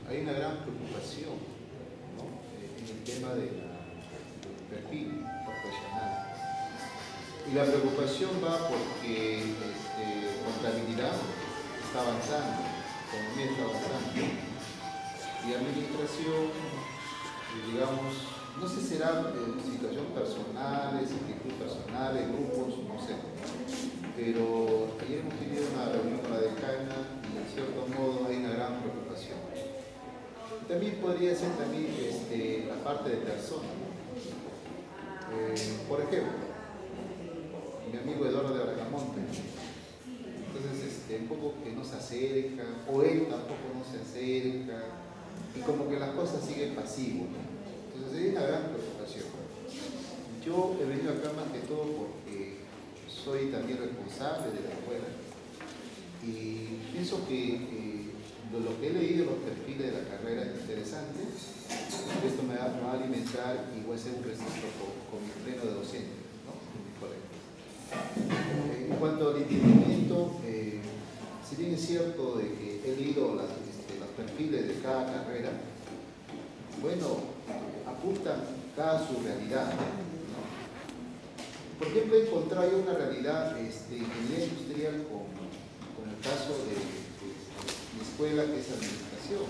hay una gran preocupación, ¿no? En el tema del perfil profesional. Y la preocupación va porque contabilidad está avanzando, economía está avanzando, y administración, digamos, no sé si será situación personales, actitud personales, grupos, no sé. Pero ayer hemos tenido una reunión con la decana y en cierto modo hay una gran preocupación. También podría ser también la parte de personas, ¿no? Por ejemplo, mi amigo Eduardo de Bracamonte, entonces un poco que no se acerca, o él tampoco no se acerca, y como que las cosas siguen pasivas, ¿no? Entonces hay una gran preocupación. Yo he venido acá más que todo porque soy también responsable de la escuela y pienso que lo que he leído en los perfiles de la carrera es interesante. Esto me va a alimentar y voy a hacer un registro con mi pleno de docentes, ¿no? En mis colegios. En cuanto al entendimiento, si bien es cierto de que he leído los perfiles de cada carrera, bueno, apuntan cada su realidad, ¿no? Por ejemplo, he encontrado una realidad de ingeniería industrial con el caso de mi escuela, que es administración.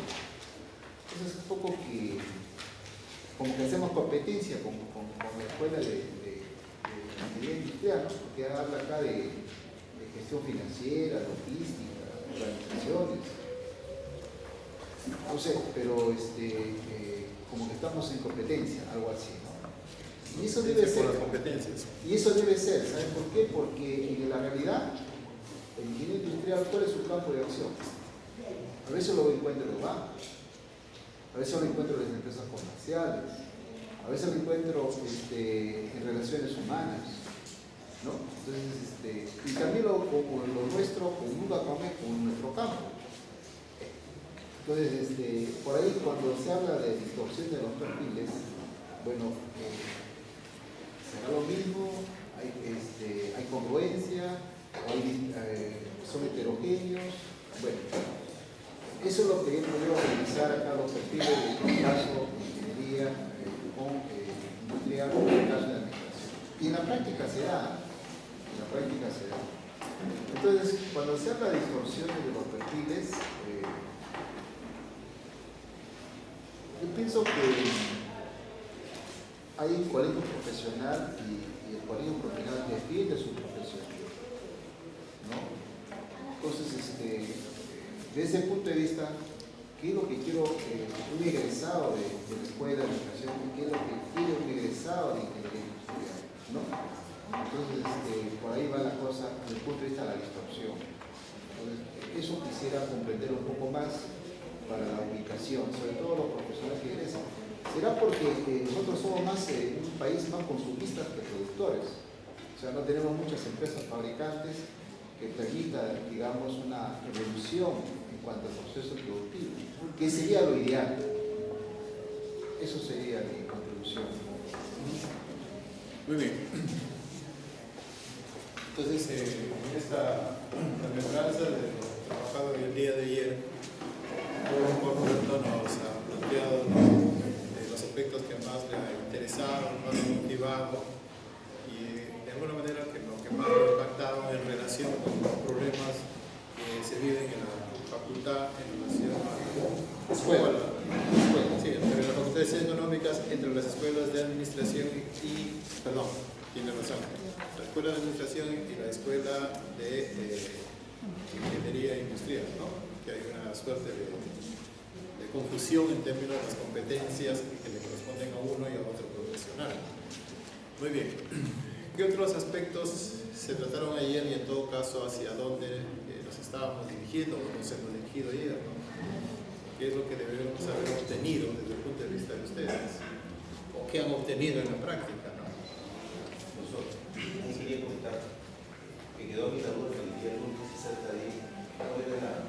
Entonces, un poco que como que hacemos competencia con la escuela de ingeniería industrial, ¿no? Porque habla acá de gestión financiera, logística, organizaciones. No sé, pero como que estamos en competencia, algo así, ¿no? Y eso debe ser. Por las competencias. Y eso debe ser, ¿saben por qué? Porque en la realidad, el ingeniero industrial, ¿cuál es su campo de acción? A veces lo encuentro en los bancos, a veces lo encuentro en las empresas comerciales, a veces lo encuentro en relaciones humanas, ¿no? Entonces, y también lo nuestro con nuestro campo. Entonces, por ahí cuando se habla de distorsión de los perfiles, bueno, será lo mismo, hay congruencia, son heterogéneos, bueno, eso es lo que he podido revisar acá los perfiles de el caso de ingeniería con industrial, en el caso de administración. Y en la práctica se da, Entonces, cuando se habla de distorsiones de los perfiles, yo pienso que hay un colegio profesional y el colegio profesional defiende su profesión, ¿no? Entonces, desde ese punto de vista, ¿qué es lo que quiero un egresado de la escuela de educación? ¿Qué es lo que quiere un egresado de ingeniería industrial? ¿No? Entonces, por ahí va la cosa desde el punto de vista de la distorsión. Entonces, eso quisiera comprender un poco más para la ubicación, sobre todo los profesionales que egresan. Será porque nosotros somos un país más consumistas que productores. O sea, no tenemos muchas empresas fabricantes que permitan, digamos, una evolución en cuanto al proceso productivo, que sería lo ideal. Eso sería mi contribución. Muy bien. Entonces, en esta remembranza de lo trabajado el día de ayer, por tanto nos ha planteado los aspectos que más le ha interesado, más le ha motivado y de alguna manera que lo que más le ha impactado en relación con los problemas que se viven en la facultad en relación a la escuela. Sí, entre las facultades económicas, entre las escuelas de administración perdón, tiene razón, la escuela de administración y la escuela de ingeniería industrial, ¿no? Que hay una suerte de confusión en términos de las competencias que le corresponden a uno y a otro profesional. Muy bien. ¿Qué otros aspectos se trataron ayer y en todo caso hacia dónde nos estábamos dirigiendo o nos hemos dirigido ayer, ¿no? ¿Qué es lo que debemos haber obtenido desde el punto de vista de ustedes? ¿O qué han obtenido en la práctica, ¿no? Nosotros. Ahí quería comentar que quedó mi duda que el día lunes acerca de cuál era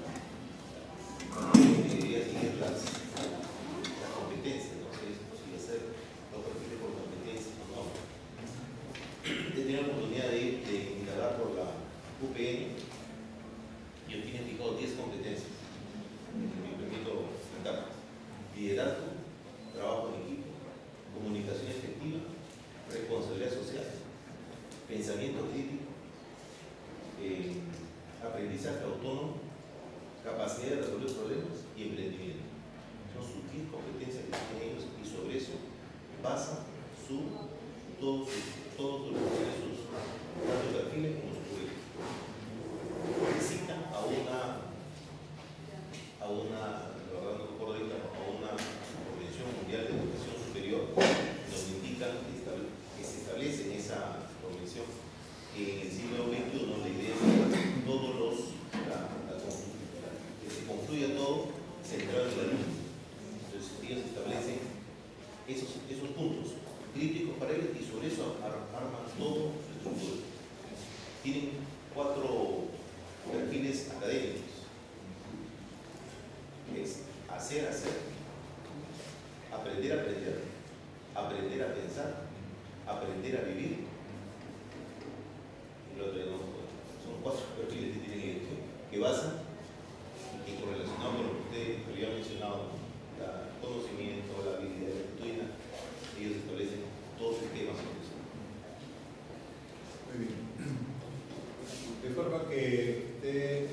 debería tener las competencias, no sé si hacer los perfiles por competencias o no. He tenido la oportunidad de indagar por la UPN y aquí tienen fijado 10 competencias. Me permito comentarlas. liderazgo, trabajo en equipo, comunicación efectiva, responsabilidad social, pensamiento crítico, aprendizaje autónomo, capacidad de resolver problemas y emprendimiento. Son sus 10 competencias que tienen ellos y sobre eso basan todos sus procesos, tanto perfiles como sus proyectos. Necesitan a una Convención Mundial de Educación Superior, donde indican que se establece en esa convención que en el siglo XXI la idea es que se construya todo centrado en la luz. Entonces ellos establecen esos puntos críticos para ellos y sobre eso arman todo su estructura. Tienen 4 perfiles académicos. Es hacer, aprender a aprender, aprender a pensar, aprender a vivir. Y lo otro, son 4 perfiles que tienen ellos, que basan y que correlacionado con lo que usted había mencionado, el conocimiento, la habilidad latitudina, ellos establecen todos sistemas sobre eso. Muy bien. De forma que usted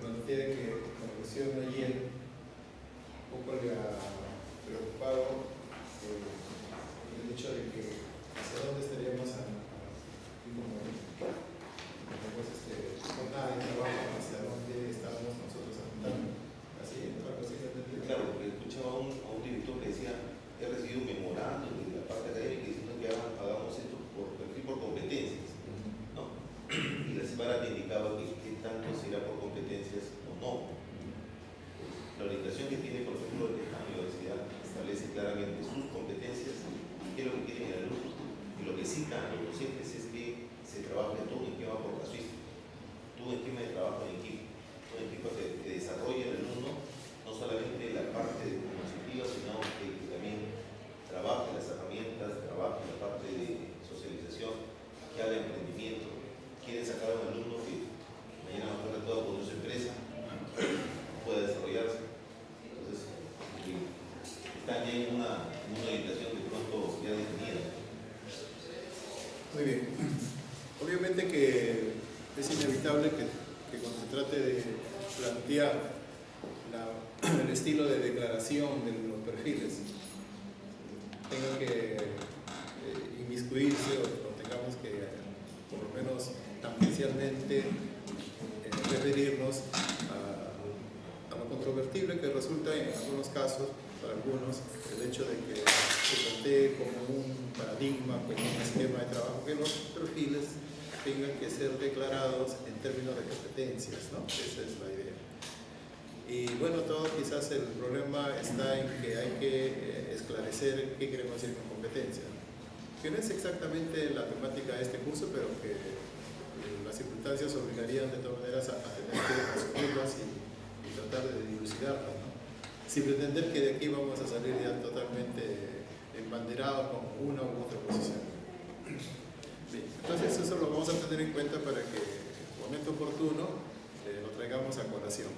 plantea que la cuestión de ayer un poco le ha preocupado el hecho de que hacia dónde estaríamos jornada de trabajo, hacia dónde estamos nosotros apuntando. Así, otra cosita de Claro, porque escuchaba a un director que decía, he recibido memorandos de la parte académica diciendo que hagamos esto por perfil por competencias, ¿no? Y la semana te indicaba que tanto será por competencias o no. La orientación que tiene, por ejemplo, la universidad establece claramente sus competencias, qué es lo que quieren el alumno, y lo que citan los docentes es que se trabaje todo un esquema por casuístico, todo un esquema de trabajo en equipo, un equipo que desarrolle el alumno no solamente la parte cognitiva, sino que también trabaje las herramientas, trabaje la parte de socialización, que haga emprendimiento. Quieren sacar a un alumno que mañana va a poner todo con su empresa, pueda desarrollarse. Entonces, están ya en una orientación de pronto ya definida. Muy bien. Obviamente que es inevitable que cuando se trate de plantear el estilo de declaración de los perfiles tenga que inmiscuirse o tengamos que por lo menos tangencialmente referirnos a lo controvertible que resulta en algunos casos, para algunos, el hecho de que se plantee como un paradigma, como un esquema de trabajo, que los perfiles tengan que ser declarados en términos de competencias, ¿no? Esa es la idea. Y bueno, todo quizás el problema está en que hay que esclarecer qué queremos decir con competencia, que no es exactamente la temática de este curso, pero que las circunstancias obligarían de todas maneras a tener que asumirlas y tratar de dilucidarlas, ¿no? Sin pretender que de aquí vamos a salir ya totalmente embanderados con una u otra posición. Bien, entonces eso lo vamos a tener en cuenta para que en el momento oportuno lo traigamos a colación.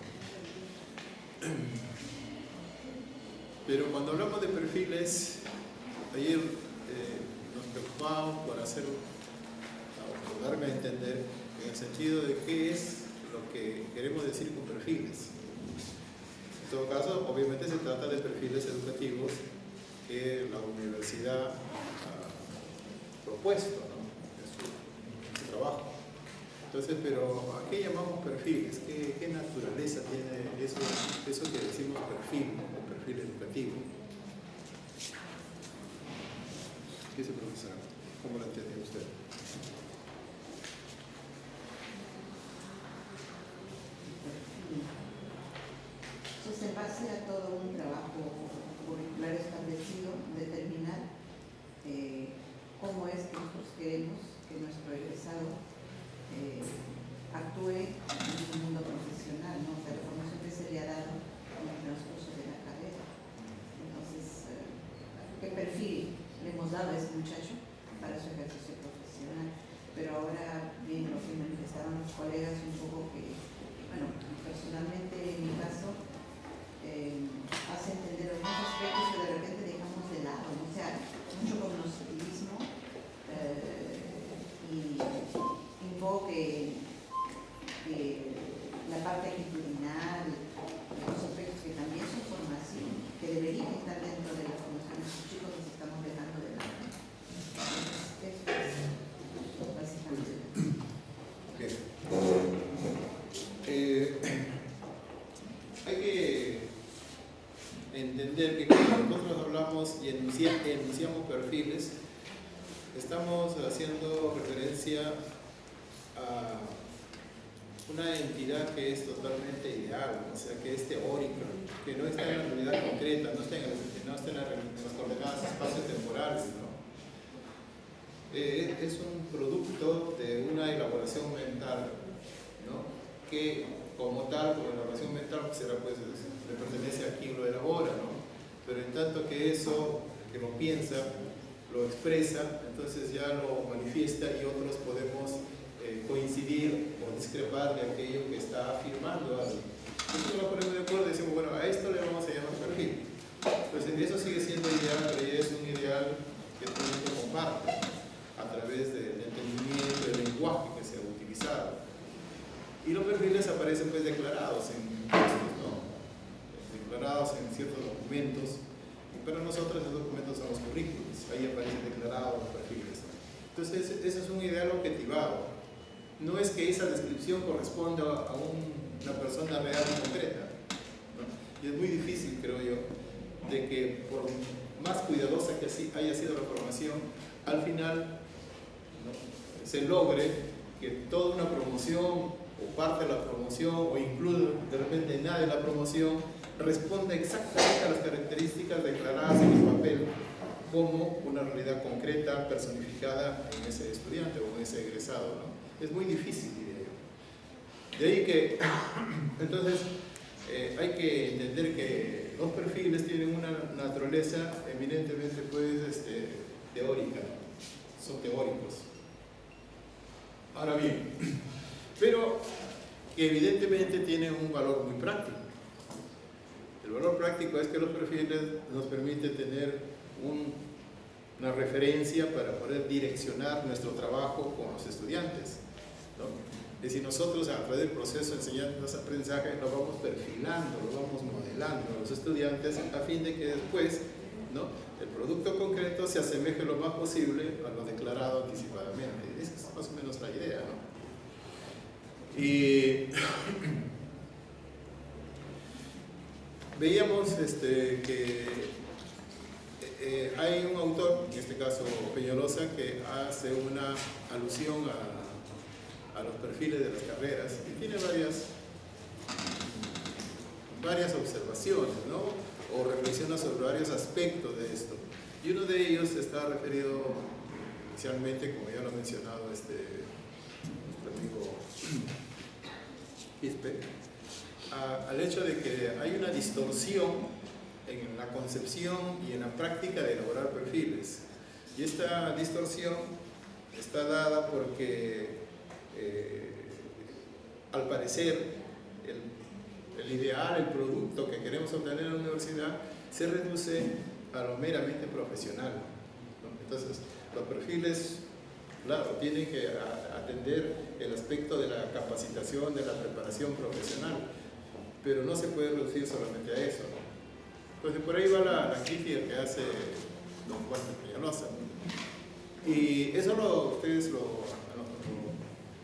Pero cuando hablamos de perfiles, ayer nos preocupamos por darme a entender en el sentido de qué es lo que queremos decir con perfiles. En todo caso, obviamente se trata de perfiles educativos que la universidad ha propuesto, ¿no? en su trabajo. Entonces, pero ¿a qué llamamos perfiles? ¿Qué naturaleza tiene eso que decimos perfil o perfil educativo? ¿Qué dice, profesora? ¿Cómo lo entiende usted? Entonces, en base a todo un trabajo curricular establecido, determinar cómo es que nosotros queremos que nuestro egresado actúe en su mundo profesional, ¿no? O sea, la formación que se le ha dado en el transcurso de la carrera. Entonces, ¿qué perfil le hemos dado a ese muchacho para su ejercicio profesional? Pero ahora, bien, lo que manifestaban los colegas un poco que, bueno, personalmente en mi caso, hace entender a algunos entender que cuando nosotros hablamos y enunciamos perfiles, estamos haciendo referencia a una entidad que es totalmente ideal, o sea, que es teórica, que no está en la realidad concreta, no está en las coordenadas espacio-temporales, ¿no? Es un producto de una elaboración mental, ¿no? Que como tal, como elaboración mental, pues, le pertenece a quien lo elabora, ¿no? Pero en tanto que eso, que lo piensa, lo expresa, entonces ya lo manifiesta y otros podemos coincidir o discrepar de aquello que está afirmando algo. Entonces nos ponemos de acuerdo y decimos, bueno, a esto le vamos a llamar perfil. Entonces eso sigue siendo ideal, pero ya es un ideal que todo el mundo comparte a través del entendimiento del lenguaje que se ha utilizado. Y los perfiles aparecen pues declarados en textos, ¿no? Declarados en ciertos documentos, y para nosotros esos documentos son los currículos, ahí aparecen declarados los perfiles. Entonces ese es un ideal objetivado. No es que esa descripción corresponda a una persona real y concreta, ¿no? Y es muy difícil, creo yo, de que por más cuidadosa que así haya sido la formación, al final, ¿no?, se logre que toda una promoción o parte de la promoción o incluso de repente nada de la promoción responda exactamente a las características declaradas en el papel como una realidad concreta, personificada en ese estudiante o en ese egresado, ¿no? Es muy difícil, diría yo. De ahí que, entonces, hay que entender que los perfiles tienen una naturaleza eminentemente pues, teórica, ¿no? Son teóricos. Ahora bien, pero que evidentemente tienen un valor muy práctico. El valor práctico es que los perfiles nos permiten tener una referencia para poder direccionar nuestro trabajo con los estudiantes, ¿no? Es decir, nosotros a través del proceso de enseñanza-aprendizaje lo vamos perfilando, lo vamos modelando a los estudiantes a fin de que después, ¿no?, el producto concreto se asemeje lo más posible a lo declarado anticipadamente. Esa es más o menos la idea, ¿no? Y veíamos que hay un autor, en este caso Peñalosa, que hace una alusión a los perfiles de las carreras y tiene varias observaciones, ¿no?, o reflexiona sobre varios aspectos de esto. Y uno de ellos está referido inicialmente, como ya lo ha mencionado nuestro amigo Quispe, al hecho de que hay una distorsión en la concepción y en la práctica de elaborar perfiles. Y esta distorsión está dada porque, al parecer, el ideal, el producto que queremos obtener en la universidad se reduce a lo meramente profesional, ¿no? Entonces, los perfiles, claro, tienen que atender el aspecto de la capacitación, de la preparación profesional, pero no se puede reducir solamente a eso, ¿no? Entonces, por ahí va la crítica que hace don Juan de Peñalosa, ¿no? Y eso ustedes lo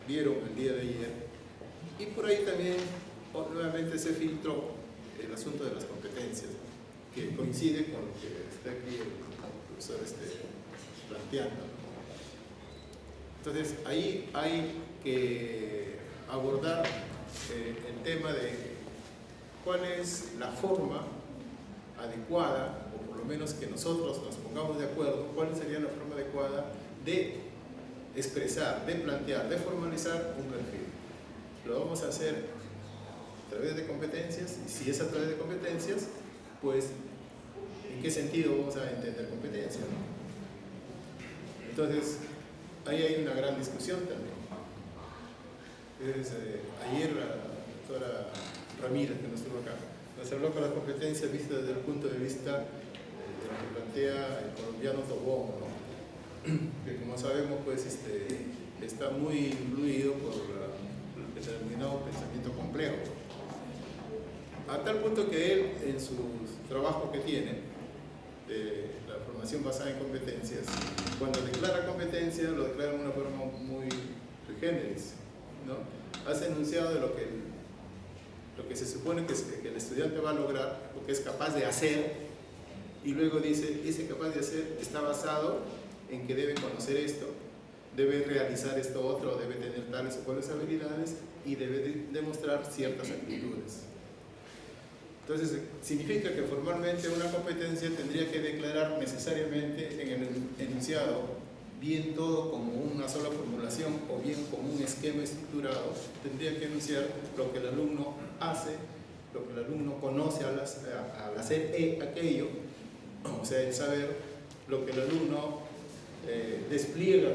vieron el día de ayer. Y por ahí también nuevamente se filtró el asunto de las competencias, ¿no?, que coincide con lo que está aquí el profesor planteando, ¿no? Entonces ahí hay que abordar el tema de cuál es la forma adecuada, o por lo menos que nosotros nos pongamos de acuerdo, cuál sería la forma adecuada de expresar, de plantear, de formalizar un perfil. Lo vamos a hacer a través de competencias, y si es a través de competencias, pues ¿en qué sentido vamos a entender competencia, ¿no? Entonces, ahí hay una gran discusión también. Ayer la doctora Ramírez, que no estuvo acá, nos habló con las competencias vistas desde el punto de vista de lo que plantea el colombiano Tobón, ¿no?, que como sabemos pues está muy influido por el determinado pensamiento complejo, a tal punto que él, en su trabajo que tiene, la formación basada en competencias, cuando declara competencia, lo declara de una forma muy sui generis, ¿no? Hace enunciado de lo que lo que se supone que el estudiante va a lograr, lo que es capaz de hacer, y luego dice, ese capaz de hacer está basado en que debe conocer esto, debe realizar esto otro, debe tener tales o cuales habilidades y debe demostrar ciertas actitudes. Entonces, significa que formalmente una competencia tendría que declarar necesariamente en el enunciado bien todo como una sola formulación o bien como un esquema estructurado, tendría que enunciar lo que el alumno hace, lo que el alumno conoce al hacer aquello, o sea, el saber, lo que el alumno despliega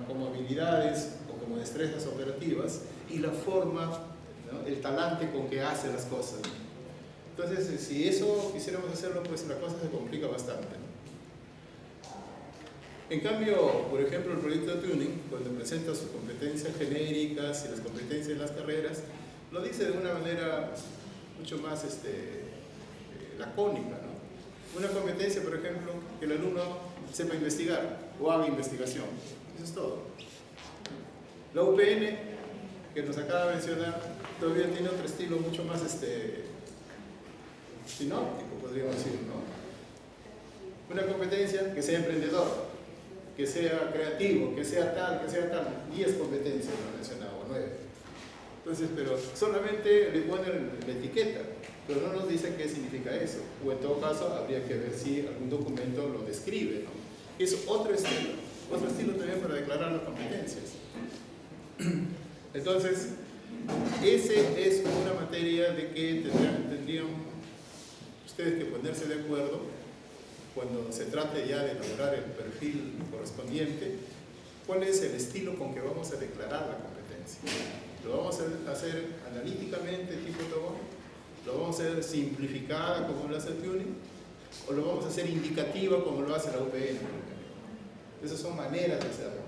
como habilidades o como destrezas operativas y la forma, ¿no?, el talante con que hace las cosas. Entonces, si eso quisiéramos hacerlo, pues la cosa se complica bastante, ¿no? En cambio, por ejemplo, el proyecto de Tuning, cuando presenta sus competencias genéricas y las competencias en las carreras, lo dice de una manera mucho más lacónica, ¿no? Una competencia, por ejemplo, que el alumno sepa investigar o haga investigación. Eso es todo. La UPN, que nos acaba de mencionar, todavía tiene otro estilo mucho más sinóptico, podríamos decir, ¿no? Una competencia que sea emprendedor, que sea creativo, que sea tal, 10 competencias lo he mencionado, 9. Entonces, pero solamente le ponen la etiqueta, pero no nos dice qué significa eso, o en todo caso habría que ver si algún documento lo describe, ¿no? Es otro estilo también para declarar las competencias. Entonces, ese es una materia de que tendrían ustedes que ponerse de acuerdo cuando se trate ya de elaborar el perfil correspondiente, cuál es el estilo con que vamos a declarar la competencia. ¿Lo vamos a hacer analíticamente tipo TOBO? ¿Lo vamos a hacer simplificada como lo hace el Tuning? ¿O lo vamos a hacer indicativa como lo hace la UPN, por ejemplo? Esas son maneras de hacerlo.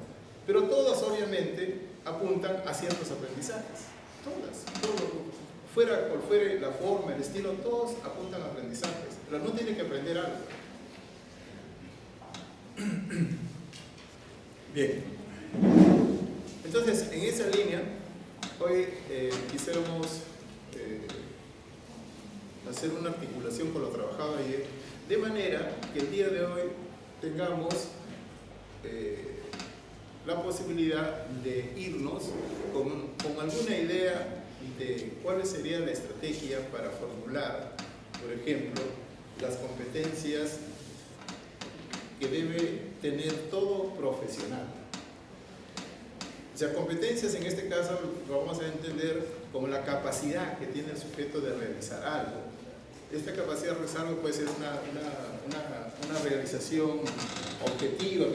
Pero todas obviamente apuntan a ciertos aprendizajes. Todas. Fuera por fuera la forma, el estilo, todos apuntan a aprendizajes. Pero no tiene que aprender algo. Bien. Entonces, en esa línea, hoy quisiéramos hacer una articulación con lo trabajado ayer, de manera que el día de hoy tengamos la posibilidad de irnos con alguna idea de cuál sería la estrategia para formular, por ejemplo, las competencias que debe tener todo profesional. O sea, competencias en este caso lo vamos a entender como la capacidad que tiene el sujeto de realizar algo. Esta capacidad de realizar algo puede ser una realización objetiva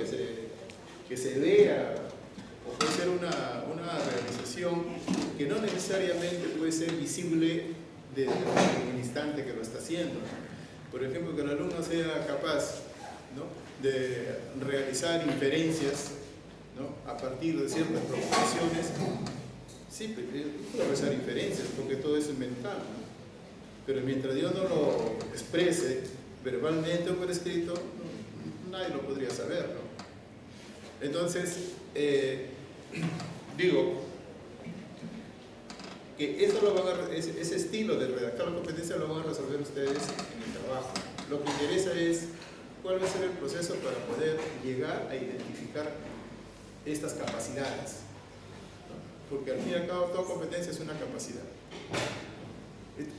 que se vea, o puede ser una realización que no necesariamente puede ser visible desde el instante que lo está haciendo. Por ejemplo, que el alumno sea capaz, ¿no?, de realizar inferencias, ¿no?, a partir de ciertas proposiciones. Sí, puede realizar inferencias porque todo eso es mental, ¿no? Pero mientras yo no lo exprese verbalmente o por escrito, nadie lo podría saber, ¿no? Entonces, digo que ese estilo de redactar la competencia lo van a resolver ustedes en el trabajo. Lo que interesa es cuál va a ser el proceso para poder llegar a identificar estas capacidades, ¿no? Porque al fin y al cabo toda competencia es una capacidad.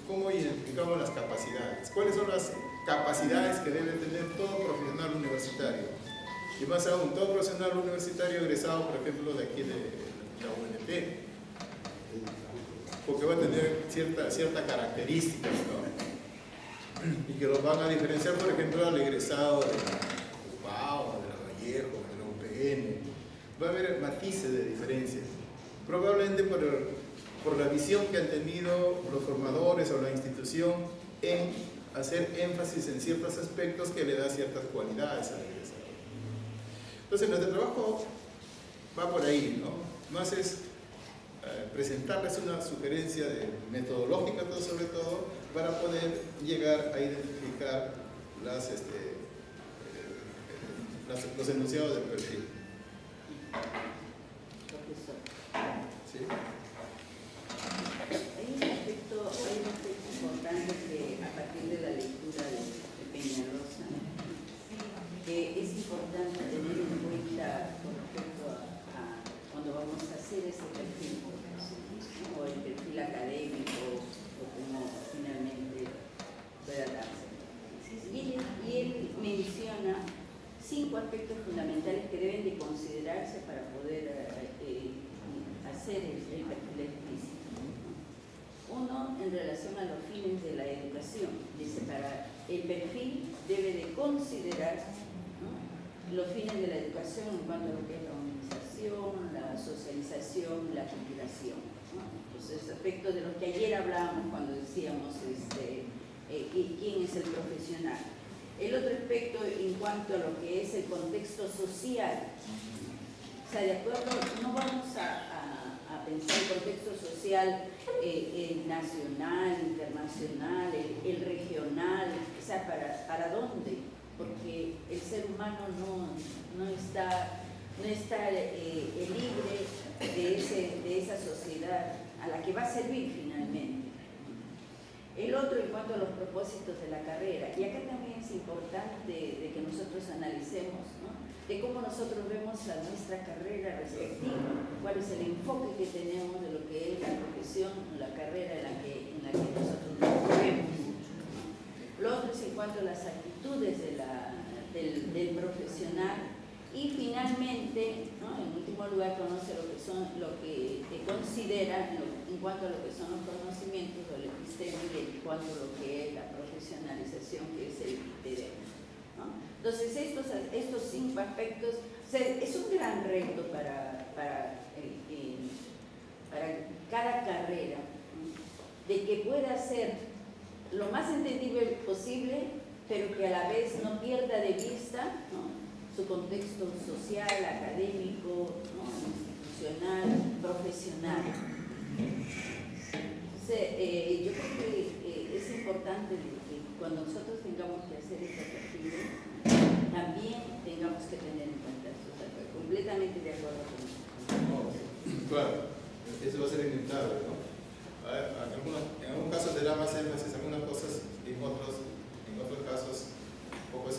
¿Cómo identificamos las capacidades? ¿Cuáles son las capacidades que debe tener todo profesional universitario? Y más aún, todo profesional universitario egresado, por ejemplo, de aquí de la UNT, porque va a tener ciertas características, ¿no? Y que los van a diferenciar, por ejemplo, al egresado de la UPAO, de la Vallejo, de la UPN. Va a haber matices de diferencia, probablemente por la visión que han tenido los formadores o la institución en hacer énfasis en ciertos aspectos que le da ciertas cualidades al egresado. Entonces, nuestro trabajo va por ahí, ¿no? Más es presentarles una sugerencia metodológica, sobre todo, para poder llegar a identificar los enunciados del perfil. Profesor, ¿Sí? hay un aspecto aspectos fundamentales que deben de considerarse para poder hacer el perfil explícito. Uno, en relación a los fines de la educación, dice, para el perfil debe de considerar, ¿no?, los fines de la educación en cuanto a lo que es la humanización, la socialización, la comunicación, ¿no? Entonces, aspectos de los que ayer hablábamos cuando decíamos quién es el profesional. El otro aspecto en cuanto a lo que es el contexto social. O sea, de acuerdo, no vamos a pensar el contexto social nacional, internacional, el regional, o sea, ¿para dónde? Porque el ser humano no está libre de esa sociedad a la que va a servir finalmente. El otro, en cuanto a los propósitos de la carrera, y acá también es importante de que nosotros analicemos, ¿no?, de cómo nosotros vemos a nuestra carrera respectiva, cuál es el enfoque que tenemos de lo que es la profesión, la carrera en la que nosotros nos movemos. Lo otro es en cuanto a las actitudes del profesional. Y finalmente, ¿no?, en último lugar, conoce lo que considera en cuanto a lo que son los conocimientos del episteme y en cuanto a lo que es la profesionalización, que es el ITD, ¿no? Entonces, estos 5 aspectos, o sea, es un gran reto para cada carrera, ¿no?, de que pueda ser lo más entendible posible, pero que a la vez no pierda de vista, ¿no?, su contexto social, académico, ¿no?, institucional, profesional. Entonces, yo creo que es importante que cuando nosotros tengamos que hacer este perfil, también tengamos que tener en cuenta esto. Completamente de acuerdo con eso. Claro, eso va a ser inevitable, ¿no? En algunos casos le da más énfasis a algunas cosas y en otros casos un poco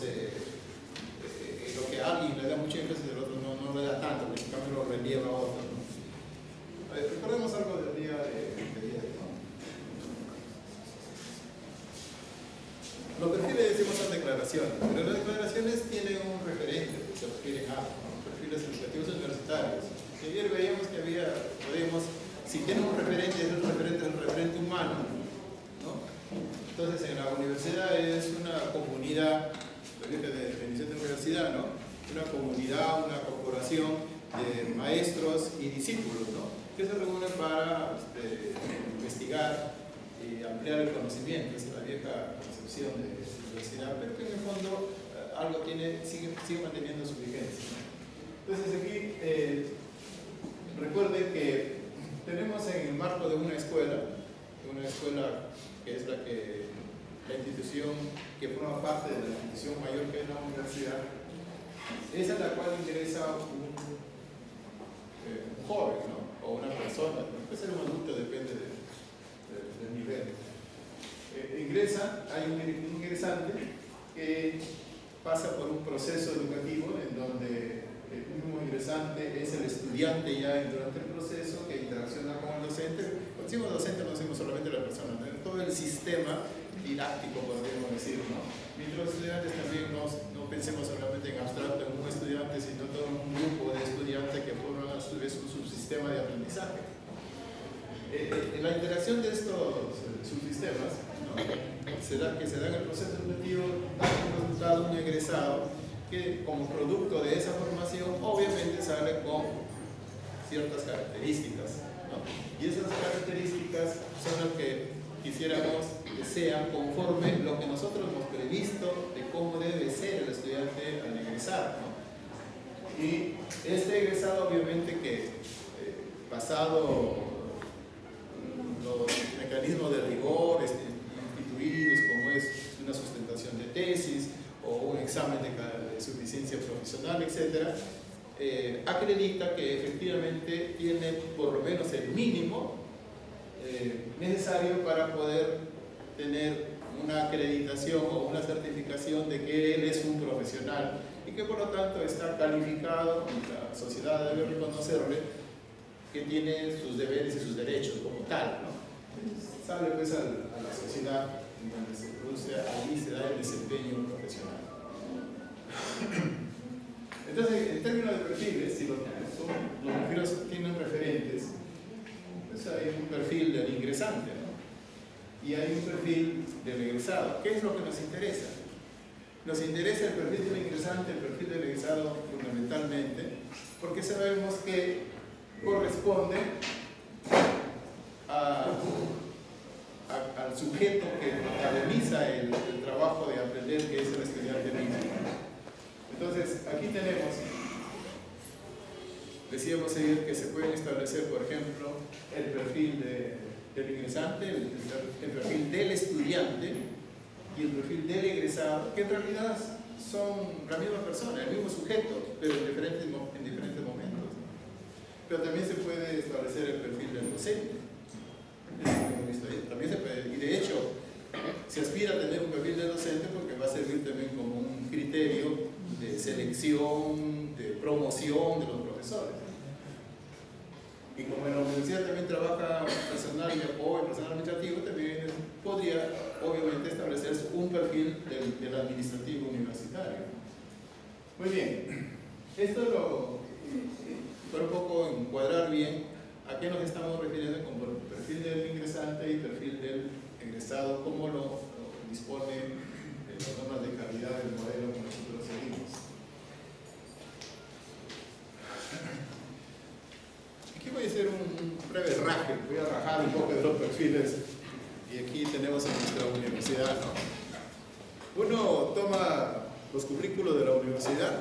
lo que a alguien le da mucho énfasis, el otro no le da tanto, porque en cambio lo relieva a otro, ¿no? A ver, recordemos algo del día de ayer, ¿no? Los perfiles decimos son declaraciones, pero las declaraciones tienen un referente, se refieren a, ¿no?, perfiles educativos universitarios. Y ayer veíamos que si tiene un referente, es el referente humano, ¿no? Entonces, en la universidad es una comunidad, de definición de universidad, ¿no?, una comunidad, una corporación de maestros y discípulos, ¿no?, que se reúnen para investigar y ampliar el conocimiento. Esa es la vieja concepción de universidad, pero que en el fondo algo sigue manteniendo su vigencia, ¿no? Entonces aquí recuerde que tenemos en el marco de una escuela que es la institución que forma parte de la institución mayor que es la universidad, esa es la cual ingresa un joven, ¿no?, o una persona, puede ser un adulto, depende del nivel. Ingresa, hay un ingresante que pasa por un proceso educativo en donde el mismo ingresante es el estudiante ya durante el proceso que interacciona con el docente. Cuando decimos docente no decimos solamente la persona, ¿no?, todo el sistema didáctico, podríamos decir, ¿no? Mientras los estudiantes también no pensemos solamente en abstracto, en un estudiante, sino todo un grupo de estudiantes que forman a su vez un subsistema de aprendizaje. La interacción de estos subsistemas, ¿no?, se da en el proceso educativo, da un resultado, un egresado, que como producto de esa formación obviamente sale con ciertas características, ¿no? Y esas características son las que quisiéramos que sean conforme lo que nosotros hemos previsto de cómo debe ser el estudiante al egresar, ¿no? Y este egresado obviamente que pasado los mecanismos de rigor instituidos, como es una sustentación de tesis o un examen de suficiencia profesional, etc., acredita que efectivamente tiene por lo menos el mínimo necesario para poder tener una acreditación o una certificación de que él es un profesional y que por lo tanto está calificado y la sociedad debe reconocerle que tiene sus deberes y sus derechos como tal, ¿no? Sale pues a la sociedad en donde se produce, allí se da el desempeño profesional. Entonces, en términos de perfiles, si los perfiles tienen referentes, pues hay un perfil del ingresante, ¿no? Y hay un perfil del egresado. ¿Qué es lo que nos interesa? Nos interesa el perfil del ingresante, el perfil del egresado fundamentalmente, porque sabemos que corresponde al sujeto que realiza el trabajo de aprender, que es el estudiante mismo. Entonces, aquí tenemos, decíamos ayer que se pueden establecer, por ejemplo, el perfil del ingresante, el perfil del estudiante y el perfil del egresado, que en realidad son la misma persona, el mismo sujeto, pero en diferentes momentos. Pero también se puede establecer el perfil del docente. También se puede, y de hecho, se aspira a tener un perfil de docente porque va a servir también como un criterio de selección, de promoción de los profesores. Y como en la universidad también trabaja personal de apoyo, personal administrativo, también podría obviamente establecerse un perfil del administrativo universitario. Muy bien, esto para un poco encuadrar bien a qué nos estamos refiriendo con perfil del ingresante y perfil del egresado, cómo lo dispone las normas de calidad del modelo que nosotros seguimos. Aquí voy a hacer un breve raje, voy a rajar un poco de los perfiles, y aquí tenemos en nuestra universidad, ¿no? Uno toma los currículos de la universidad,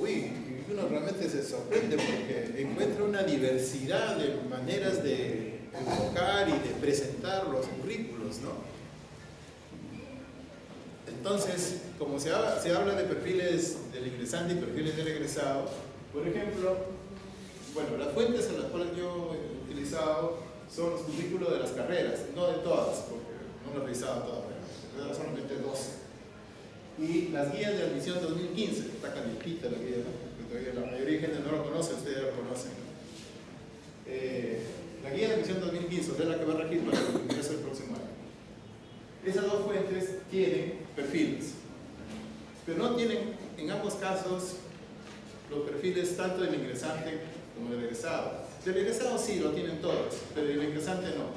y uno realmente se sorprende porque encuentra una diversidad de maneras de enfocar y de presentar los currículos, ¿no? Entonces, como se habla de perfiles del ingresante y perfiles del egresado, por ejemplo, bueno, las fuentes a las cuales yo he utilizado son los currículos de las carreras, no de todas, porque no las he revisado todas, solamente 12. Y las guías de admisión 2015, está calientita la guía, ¿no? Porque todavía la mayoría de gente no lo conoce, ustedes ya lo conocen, ¿no? La guía de admisión 2015 es la que va a regir para el ingreso del próximo año. Esas dos fuentes tienen perfiles, pero no tienen en ambos casos los perfiles tanto del ingresante como del egresado. Del egresado sí lo tienen todos, pero del ingresante no.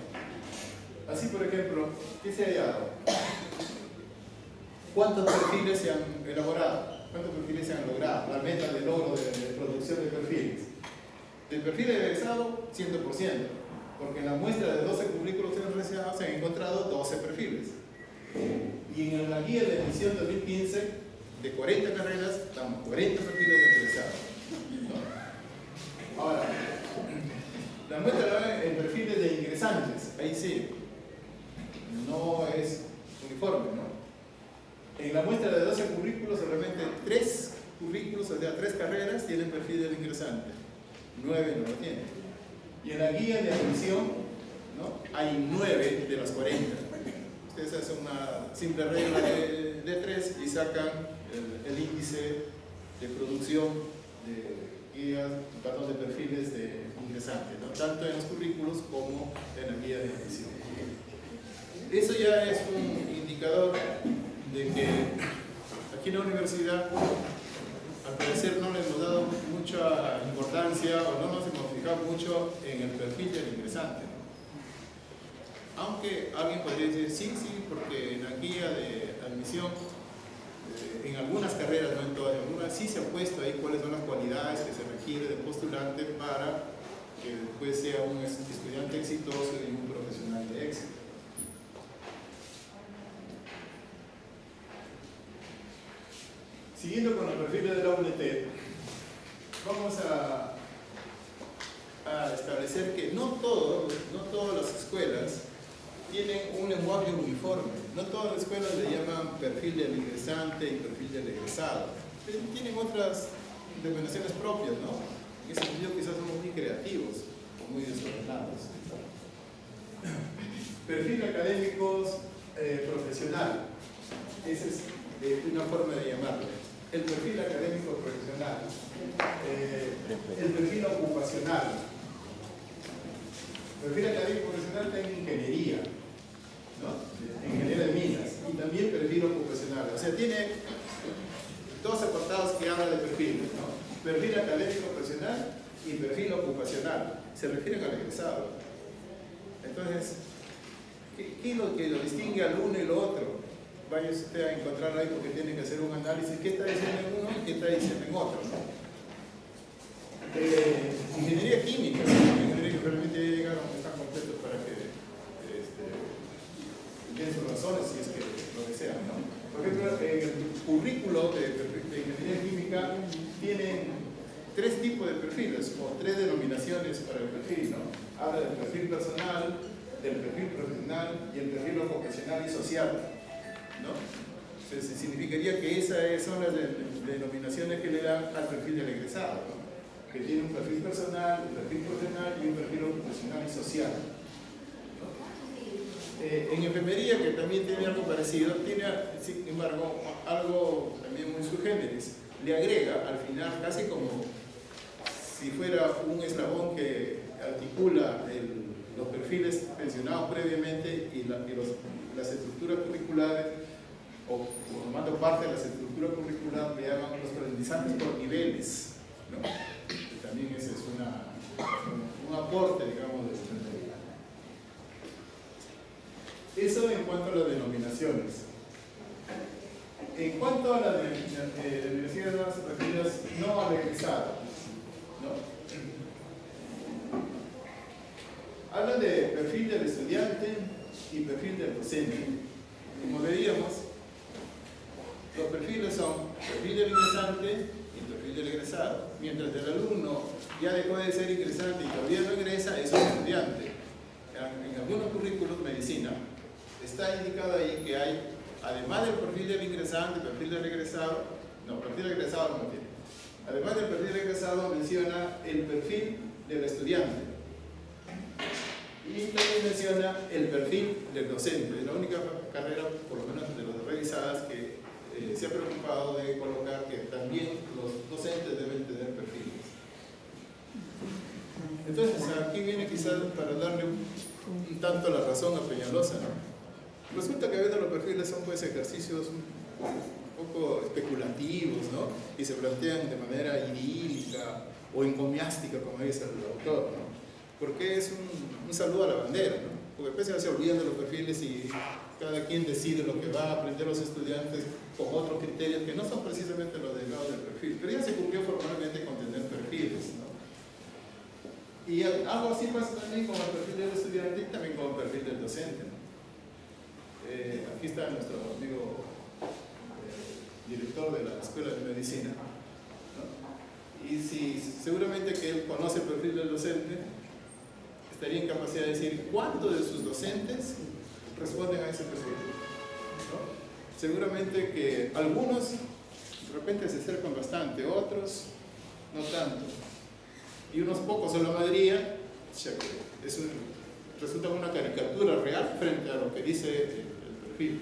Así, por ejemplo, ¿qué se ha hallado? ¿Cuántos perfiles se han elaborado? ¿Cuántos perfiles se han logrado? La meta de logro de producción de perfiles. Del perfil del egresado, 100%, porque en la muestra de 12 currículos que hemos realizado se han encontrado 12 perfiles. Y en la guía de admisión 2015, de 40 carreras, estamos 40 perfiles de egresado, ¿no? Ahora, la muestra en perfiles de ingresantes, ahí sí, no es uniforme, ¿no? En la muestra de 12 currículos, solamente 3 currículos, o sea, 3 carreras tienen perfil del ingresante, 9 no lo tienen. Y en la guía de admisión, ¿no?, hay 9 de las 40. Ustedes hacen una simple regla de 3 y sacan el índice de producción de guías, perdón, de perfiles de ingresantes, ¿no?, tanto en los currículos como en la guía de admisión. Eso ya es un indicador de que aquí en la universidad, al parecer, no le hemos dado mucha importancia o no nos hemos fijado mucho en el perfil del ingresante, ¿no? Aunque alguien podría decir sí, porque en la guía de admisión, en algunas carreras, no en todas, en algunas sí se ha puesto ahí cuáles son las cualidades que se requiere del postulante para que después sea un estudiante exitoso y un profesional de éxito. Siguiendo con los perfiles de la UNT, vamos a establecer que no todas las escuelas tienen un lenguaje uniforme. No todas las escuelas le llaman perfil del ingresante y perfil del egresado. Tienen otras denominaciones propias, ¿no? En ese sentido quizás somos muy creativos o muy desordenados. Perfil académicos profesional. Esa es una forma de llamarlo. El perfil académico profesional, el perfil ocupacional. El perfil académico profesional está en ingeniería, ¿no?, en ingeniería de minas, y también perfil ocupacional. O sea, tiene dos apartados que hablan de perfiles, ¿no? Perfil académico profesional y perfil ocupacional. Se refieren al egresado. Entonces, ¿qué es lo que lo distingue al uno y lo otro? Vaya usted a encontrarlo ahí porque tiene que hacer un análisis. ¿Qué está diciendo en uno y qué está diciendo en otro? Ingeniería química, ingeniería que realmente llegaron, están completos para que den sus razones si es que lo desean, ¿no? Por ejemplo, el currículo de ingeniería química tiene tres tipos de perfiles o tres denominaciones para el perfil, ¿no? Habla del perfil personal, del perfil profesional y el perfil ocupacional y social, ¿no? Entonces, significaría que esas son las denominaciones que le dan al perfil del egresado, ¿no? Que tiene un perfil personal, un perfil profesional y un perfil ocupacional y social, ¿no? En enfermería, que también tiene algo parecido, tiene, sin embargo, algo también muy sui generis, le agrega al final casi como si fuera un eslabón que articula los perfiles mencionados previamente y las estructuras curriculares, o formando parte de las estructuras curriculares, le llaman los aprendizajes por niveles, ¿no? Que también ese es un aporte, digamos, de enfermería. Eso en cuanto a las denominaciones. En cuanto a las denominaciones referidas no al egresado, ¿no? Hablan de perfil del estudiante y perfil del docente. Como veíamos, los perfiles son perfil del ingresante y perfil del egresado. Mientras el alumno ya dejó de ser ingresante y todavía no egresa, es un estudiante. En algunos currículos de medicina está indicado ahí que hay, además del perfil del ingresante, perfil del egresado, no, perfil del egresado no tiene. Además del perfil del egresado menciona el perfil del estudiante. Y también menciona el perfil del docente. Es la única carrera, por lo menos de las revisadas, que se ha preocupado de colocar que también los docentes deben tener perfiles. Entonces, aquí viene quizás para darle un tanto la razón a Peñalosa, ¿no? Resulta que a veces los perfiles son pues ejercicios un poco especulativos, ¿no? Y se plantean de manera idílica o encomiástica, como dice el autor, ¿no? Porque es un saludo a la bandera, ¿no? Porque a veces se olvidan de los perfiles y cada quien decide lo que va a aprender los estudiantes con otros criterios que no son precisamente los derivados del perfil. Pero ya se cumplió formalmente con tener perfiles, ¿no? Y algo así pasa también con el perfil del estudiante y también con el perfil del docente, ¿no? Aquí está nuestro amigo director de la Escuela de Medicina, ¿no? Y si seguramente que él conoce el perfil del docente, estaría en capacidad de decir cuántos de sus docentes responden a ese perfil, ¿no? Seguramente que algunos de repente se acercan bastante, otros no tanto, y unos pocos en la mayoría, resulta una caricatura real frente a lo que dice el perfil.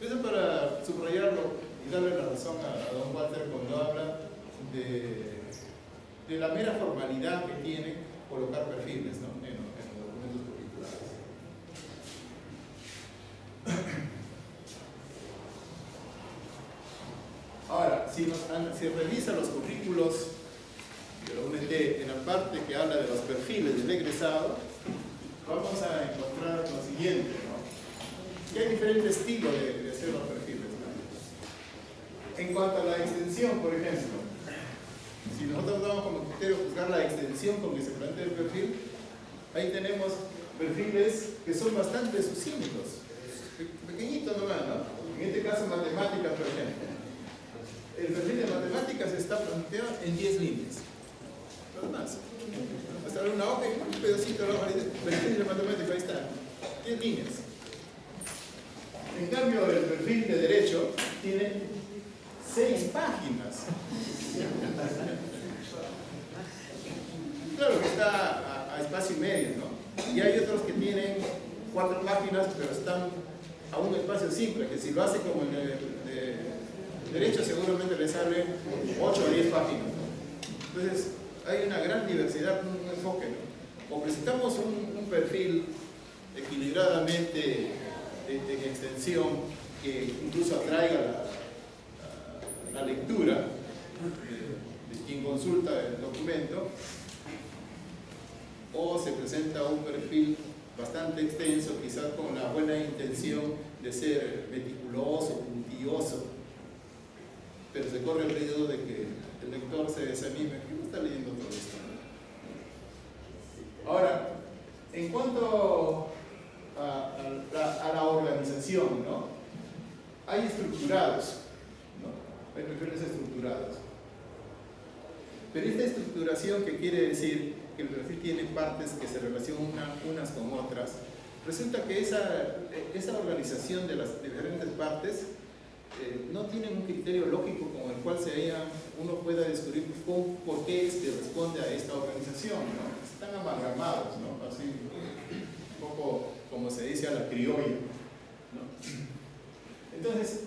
Eso para subrayarlo y darle la razón a don Walter cuando habla de la mera formalidad que tiene colocar perfiles, ¿no? en los documentos curriculares. Ahora, si revisa los currículos de la UNT en la parte que habla de los perfiles del egresado, vamos a encontrar lo siguiente, ¿no? Que hay diferentes estilos de hacer los perfiles, ¿no? En cuanto a la extensión, por ejemplo, si nosotros damos como criterio buscar la extensión con que se plantea el perfil, ahí tenemos perfiles que son bastante sucintos, pequeñitos nomás, ¿no? En este caso, matemáticas, por ejemplo. El perfil de matemáticas está planteado en 10 líneas. Nada más. Hasta ver una hoja y un pedacito de la hoja. Perfil de matemáticas, ahí está. 10 líneas. En cambio, el perfil de derecho tiene 6 páginas. Claro que está a espacio y medio, ¿no? Y hay otros que tienen 4 páginas, pero están a un espacio simple, que si lo hace como en el derecho seguramente le sale 8 o 10 páginas, ¿no? Entonces hay una gran diversidad, un enfoque, ¿no? O presentamos un perfil equilibradamente en extensión que incluso atraiga la lectura de quien consulta el documento, o se presenta un perfil bastante extenso, quizás con la buena intención de ser meticuloso, puntilloso, pero se corre el riesgo de que el lector se desanime. ¿Qué no está leyendo todo esto? Ahora, en cuanto a la organización, ¿no? Hay estructurados, ¿no? Hay perfiles estructurados. Pero esta estructuración, que quiere decir que el perfil tiene partes que se relacionan unas con otras, resulta que esa organización de las diferentes partes no tiene un criterio lógico con el cual uno pueda descubrir por qué es que responde a esta organización, ¿no? Están amalgamados, ¿no? Así, un poco como se dice a la criolla, ¿no? Entonces,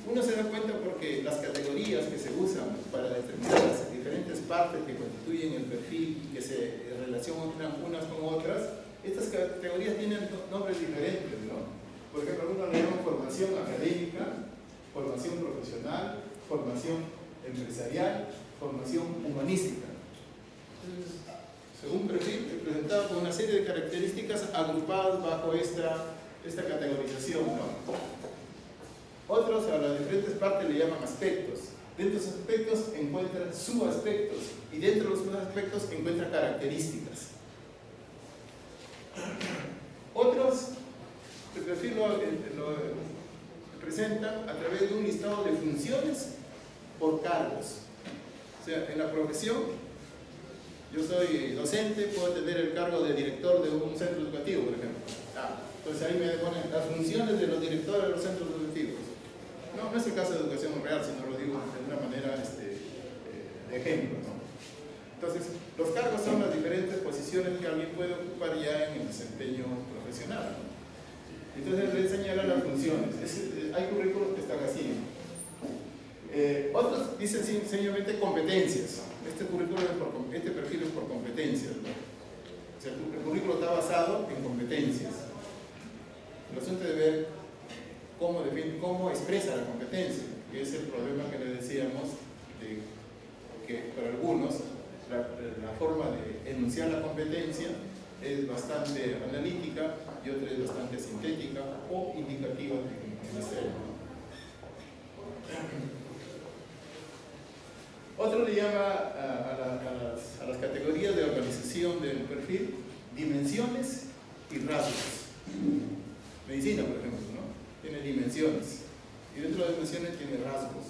uno se da cuenta porque las categorías que se usan para determinar las diferentes partes que constituyen el perfil y que se relacionan unas con otras, estas categorías tienen nombres diferentes, ¿no? Por ejemplo, uno le llama formación académica, formación profesional, formación empresarial, formación humanística. Entonces, según perfil, presentado con una serie de características agrupadas bajo esta categorización, ¿no? Otros a las diferentes partes le llaman aspectos. Dentro de esos aspectos encuentran subaspectos y dentro de los subaspectos encuentran características. Otros, el perfil lo presentan a través de un listado de funciones por cargos. O sea, en la profesión, yo soy docente, puedo tener el cargo de director de un centro educativo, por ejemplo. Entonces ahí me ponen las funciones de los directores de los centros educativos. No es el caso de educación real, sino lo digo de una manera de ejemplo, ¿no? Entonces, los cargos son las diferentes posiciones que alguien puede ocupar ya en el desempeño profesional, ¿no? Entonces, le señalan las funciones. Hay currículos que están así, ¿no? Otros dicen sencillamente competencias. Este perfil es por competencias, ¿no? O sea, el currículo está basado en competencias. El asunto de ver cómo expresa la competencia, que es el problema que le decíamos, de que para algunos la forma de enunciar la competencia es bastante analítica y otra es bastante sintética o indicativa en este tema. Otro le llama a las categorías de organización del perfil dimensiones y rasgos. Medicina, por ejemplo, ¿no? Tiene dimensiones y dentro de dimensiones tiene rasgos.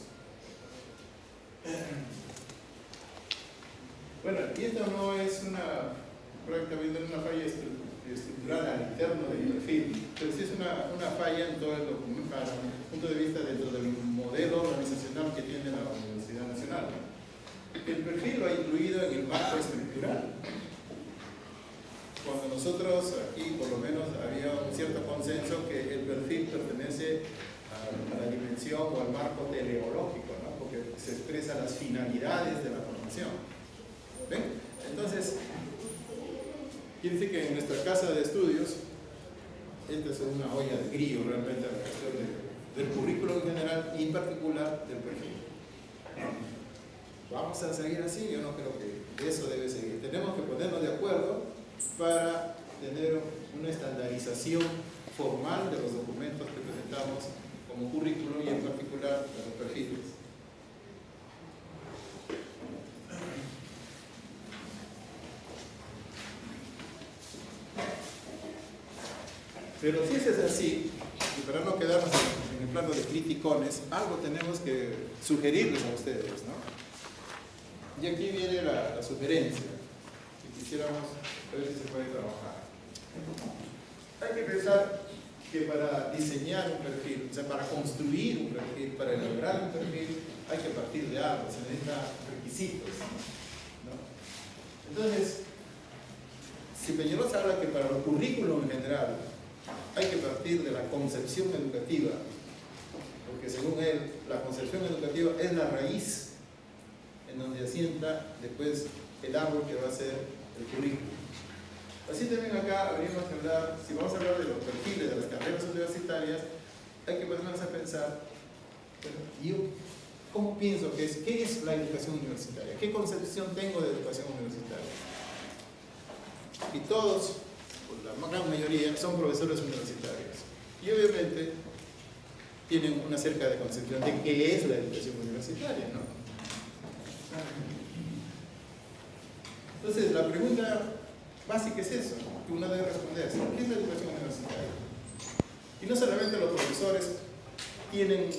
Bueno, y esto no es prácticamente una falla estructural al interno del perfil, pero sí es una falla en todo el documento, para el punto de vista dentro del modelo organizacional que tiene la Universidad Nacional. El perfil lo ha incluido en el marco estructural. Cuando nosotros aquí, por lo menos, había un cierto consenso que el perfil pertenece a la dimensión o al marco teleológico, ¿no? Porque se expresan las finalidades de la formación. ¿Ven? Entonces, quiere decir que en nuestra casa de estudios, esta es una olla de grillo realmente a la cuestión del currículo en general y en particular del perfil. ¿Vamos a seguir así? Yo no creo que eso debe seguir. Tenemos que ponernos de acuerdo para tener una estandarización formal de los documentos que presentamos como currículo y en particular de los perfiles. Pero si eso es así, y para no quedarnos en el plano de criticones, algo tenemos que sugerirles a ustedes, ¿no? Y aquí viene la sugerencia, si quisiéramos ver si se puede trabajar. Hay que pensar que para diseñar un perfil, o sea, para construir un perfil, para elaborar un perfil, hay que partir de algo, se necesitan requisitos, ¿no? Entonces, si Peñalosa habla que para el currículum en general hay que partir de la concepción educativa, porque según él, la concepción educativa es la raíz en donde asienta después el árbol que va a ser el currículum. Así también acá habríamos que hablar, si vamos a hablar de los perfiles de las carreras universitarias, hay que ponernos a pensar, bueno, yo ¿cómo pienso que es? ¿Qué es la educación universitaria? ¿Qué concepción tengo de educación universitaria? Y todos, por la gran mayoría, son profesores universitarios. Y obviamente tienen una cerca de concepción de qué es la educación universitaria, ¿no? Entonces, la pregunta básica es eso, que uno debe responderse. ¿Qué es la educación universitaria? Y no solamente los profesores tienen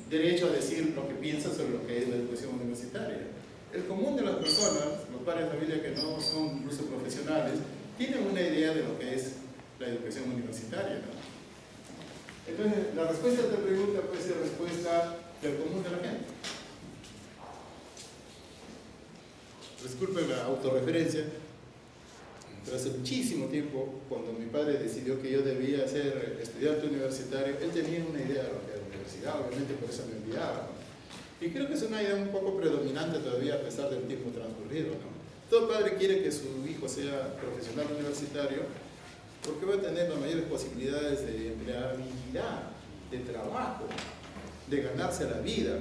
derecho a decir lo que piensan sobre lo que es la educación universitaria. El común de las personas, los padres de familia que no son incluso profesionales, tienen una idea de lo que es la educación universitaria, ¿no? Entonces, la respuesta a esta pregunta puede ser respuesta del común de la gente. Disculpen la autorreferencia, pero hace muchísimo tiempo, cuando mi padre decidió que yo debía ser estudiante universitario, él tenía una idea de lo que era la universidad, obviamente por eso me enviaba, ¿no? Y creo que es una idea un poco predominante todavía a pesar del tiempo transcurrido, ¿no? Todo padre quiere que su hijo sea profesional universitario porque va a tener las mayores posibilidades de empleabilidad, de trabajo, de ganarse la vida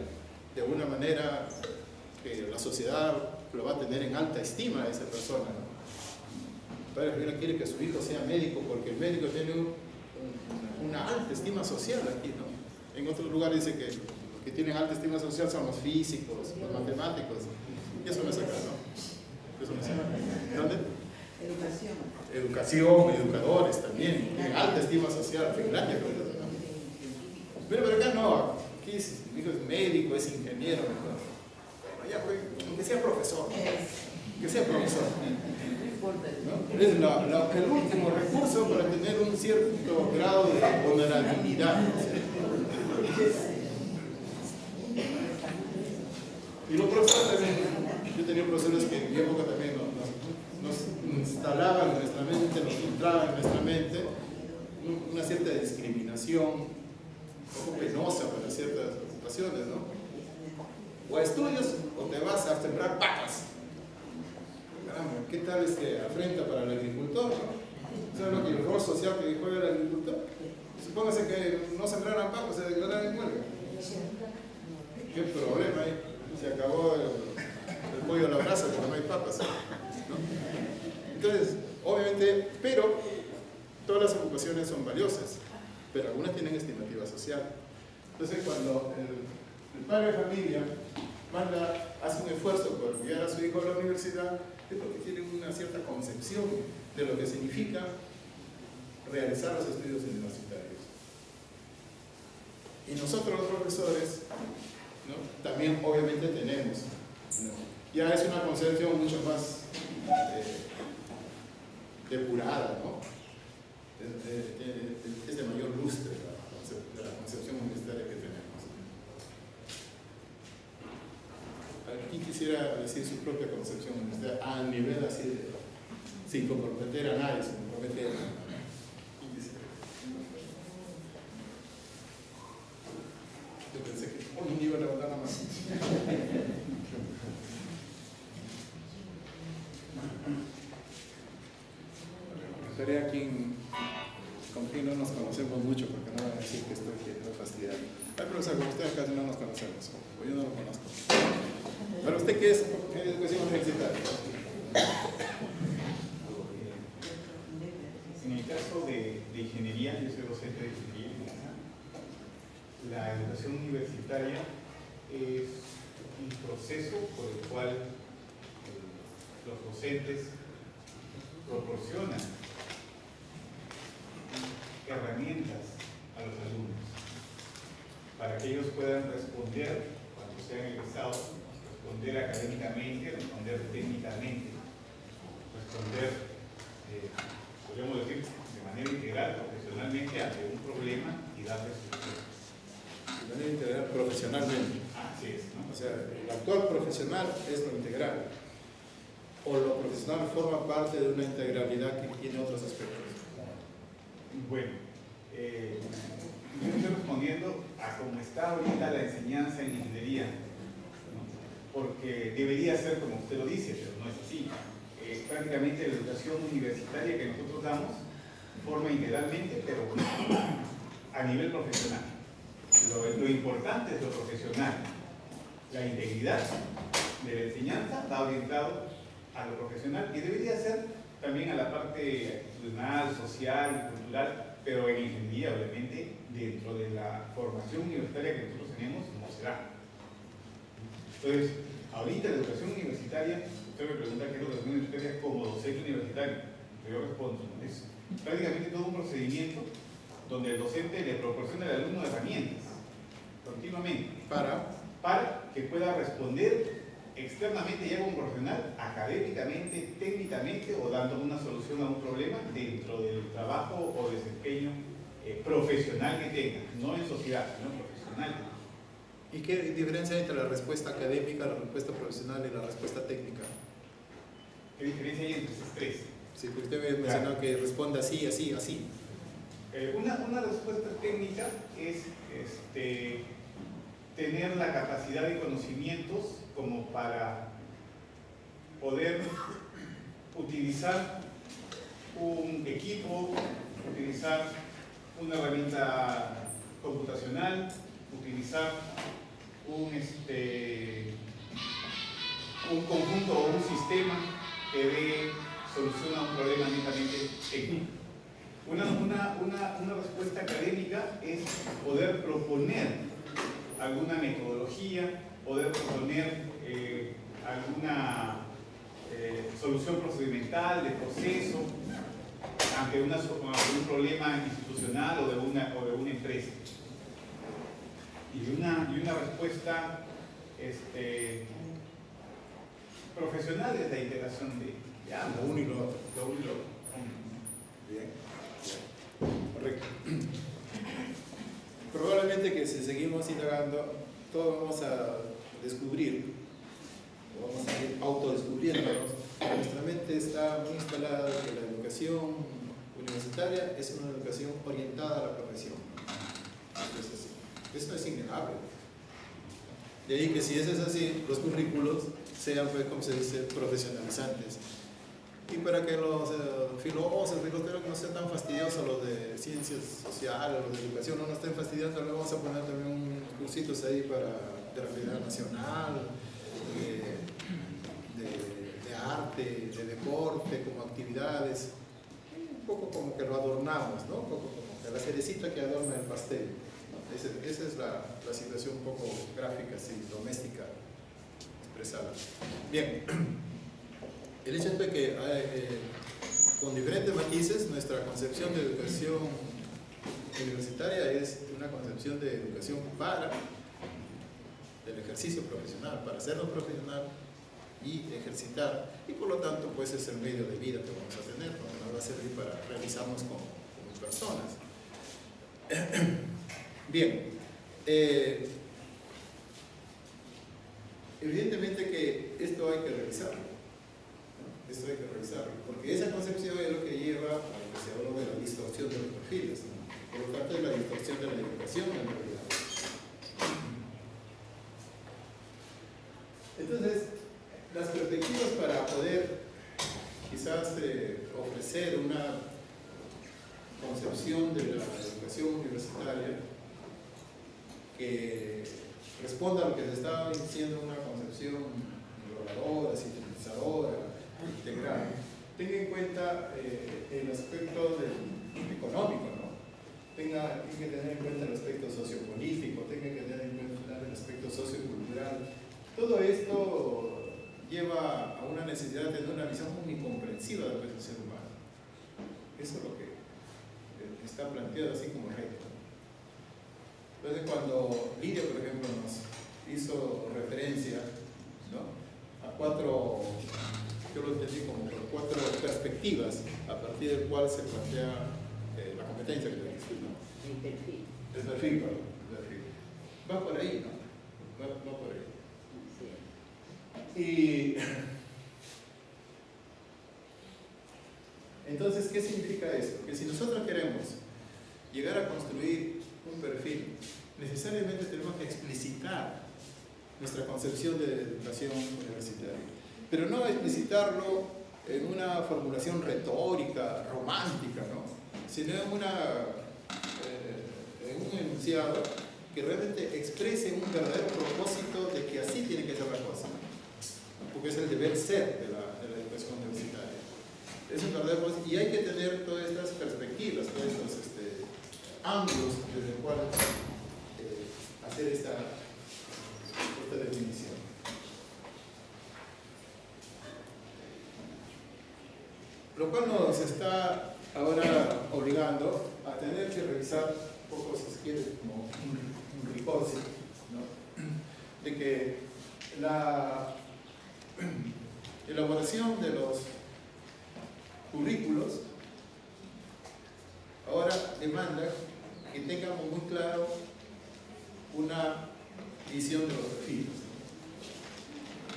de una manera que la sociedad lo va a tener en alta estima a esa persona, ¿no? El padre primero quiere que su hijo sea médico porque el médico tiene una alta estima social aquí, ¿no? En otros lugares dice que los que tienen alta estima social son los físicos, los matemáticos, y eso me saca, ¿no? Eso me saca. ¿Dónde? Educación, educadores también, tienen alta estima social, Finlandia, creo que, ¿no? Pero acá no, aquí mi hijo es médico, es ingeniero, ¿no? Ya fue, aunque sea profesor, que sea profesor, ¿no? Es el último recurso para tener un cierto grado de honorabilidad, ¿no? Y los profesores también, yo tenía profesores que en mi época también nos instalaban en nuestra mente, nos entraban en nuestra mente una cierta discriminación, un poco penosa para ciertas ocupaciones, ¿no? O a estudios o te vas a sembrar papas. Caramba, ¿qué tal afrenta para el agricultor, ¿no? ¿Sabes lo que el rol social que juega el agricultor? Supóngase que no sembraran papas, se declararan en huelga. ¿Qué problema hay? Se acabó el pollo a la brasa porque no hay papas, ¿no? Entonces, obviamente, pero todas las ocupaciones son valiosas, pero algunas tienen estimativa social. Entonces, cuando el padre de familia hace un esfuerzo por enviar a su hijo a la universidad, es porque tiene una cierta concepción de lo que significa realizar los estudios universitarios. Y nosotros los profesores, ¿no? También obviamente tenemos, ¿no? Ya es una concepción mucho más depurada, ¿no? Es de mayor lustre de la concepción universitaria que tenemos. Aquí quisiera decir su propia concepción universitaria a nivel así de, sin comprometer a nadie, sin comprometer a nadie. Yo pensé que no iba a levantar la mano. Preguntaré a con quien no nos conocemos mucho, porque no van a decir que estoy queriendo fastidiar. Ay, profesor, con usted casi no nos conocemos, o yo no lo conozco. ¿Para usted qué es educación universitaria? En el caso de ingeniería, yo soy docente de ingeniería, la educación universitaria es un proceso por el cual los docentes proporcionan herramientas a los alumnos para que ellos puedan responder cuando sean egresados, responder académicamente, responder técnicamente, responder, podríamos decir, de manera integral, profesionalmente ante un problema y darle solución. De manera integral profesionalmente. Así es, ¿no? O sea, el actuar profesional es lo integral. O lo profesional forma parte de una integralidad que tiene otros aspectos. Bueno, yo estoy respondiendo a cómo está ahorita la enseñanza en ingeniería, ¿no? Porque debería ser como usted lo dice, pero no es así. Prácticamente la educación universitaria que nosotros damos forma integralmente, pero a nivel profesional. Lo importante es lo profesional. la integridad de la enseñanza va orientado a lo profesional y debería ser también a la parte actitudinal, social y cultural, pero en ingeniería, obviamente, dentro de la formación universitaria que nosotros tenemos, no será. Entonces, ahorita la educación universitaria, usted me pregunta qué es la educación universitaria como docente universitario. Yo respondo, es prácticamente todo un procedimiento donde el docente le proporciona al alumno herramientas continuamente para que pueda responder externamente ya como profesional, académicamente, técnicamente o dando una solución a un problema dentro del trabajo o desempeño profesional que tenga, no en sociedad, sino profesional. ¿Y qué diferencia hay entre la respuesta académica, la respuesta profesional y la respuesta técnica? ¿Qué diferencia hay entre esos tres? Sí, porque usted me mencionó que responde así, así, así. Una respuesta técnica es tener la capacidad de conocimientos como para poder utilizar un equipo, utilizar una herramienta computacional, utilizar un conjunto o un sistema que dé solución a un problema netamente técnico. Una respuesta académica es poder proponer alguna metodología, poder proponer alguna solución procedimental, de proceso, ante un problema institucional o de una empresa. Y una respuesta profesional es la integración de ambos. Lo uno y lo otro. Bien. Correcto. Probablemente que si seguimos indagando, todos vamos a descubrir, o vamos a ir autodescubriéndonos, que nuestra mente está muy instalada que la educación universitaria es una educación orientada a la profesión. Eso es innegable. De ahí que si eso es así, los currículos sean, pues, como se dice, profesionalizantes. Y para que los filósofos que no sean tan fastidiosos, los de ciencias sociales, los de educación, no nos estén fastidiando, le vamos a poner también unos cursitos ahí de realidad nacional, de arte, de deporte, como actividades. Un poco como que lo adornamos, ¿no? Un poco como que la cerecita que adorna el pastel. Esa es la situación un poco gráfica, así, doméstica, expresada. Bien. El hecho es que con diferentes matices nuestra concepción de educación universitaria es una concepción de educación para el ejercicio profesional, para hacerlo profesional y ejercitar, y por lo tanto pues es el medio de vida que vamos a tener, porque nos va a servir para realizarnos como personas. Bien, evidentemente que esto hay que revisarlo. Esto hay que revisarlo, porque esa concepción es lo que lleva a lo que se habla de la distorsión de los perfiles, ¿no? Por lo tanto, de la distorsión de la educación en realidad. Entonces, las perspectivas para poder quizás ofrecer una concepción de la educación universitaria que responda a lo que se está diciendo, una concepción innovadora, sintetizadora, integral, tenga en cuenta el aspecto económico, ¿no? Tenga que tener en cuenta el aspecto sociopolítico, tenga que tener en cuenta el aspecto sociocultural. Todo esto lleva a una necesidad de tener una visión omnicomprensiva del ser humano. Eso es lo que está planteado así como reto. Entonces, cuando Lidia, por ejemplo, nos hizo referencia, ¿no?, a cuatro, yo lo entendí como cuatro perspectivas a partir del cual se plantea la competencia que le dijiste, ¿no? El perfil. El perfil, perdón. El perfil. Va por ahí, ¿no? Va por ahí. Sí. Y entonces, ¿qué significa esto? Que si nosotros queremos llegar a construir un perfil, necesariamente tenemos que explicitar nuestra concepción de educación universitaria. Pero no explicitarlo en una formulación retórica, romántica, ¿no?, sino en un enunciado que realmente exprese un verdadero propósito de que así porque es el deber ser de la educación universitaria. Es un verdadero proceso, y hay que tener todas estas perspectivas, todos estos ángulos desde los cuales hacer esta definición. Lo cual nos está ahora obligando a tener que revisar un poco, si se quiere, como un reporte, ¿no? De que la elaboración de los currículos ahora demanda que tengamos muy claro una visión de los perfiles.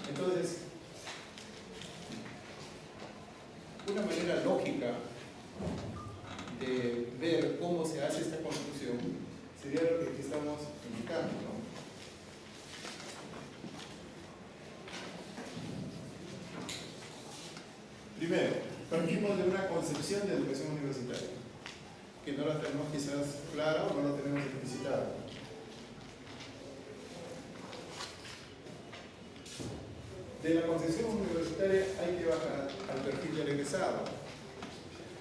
Entonces, una manera lógica de ver cómo se hace esta construcción sería lo que aquí estamos indicando, ¿no? Primero, partimos de una concepción de educación universitaria, que no la tenemos quizás clara o no la tenemos explicitada. De la concepción universitaria hay que bajar al perfil del egresado,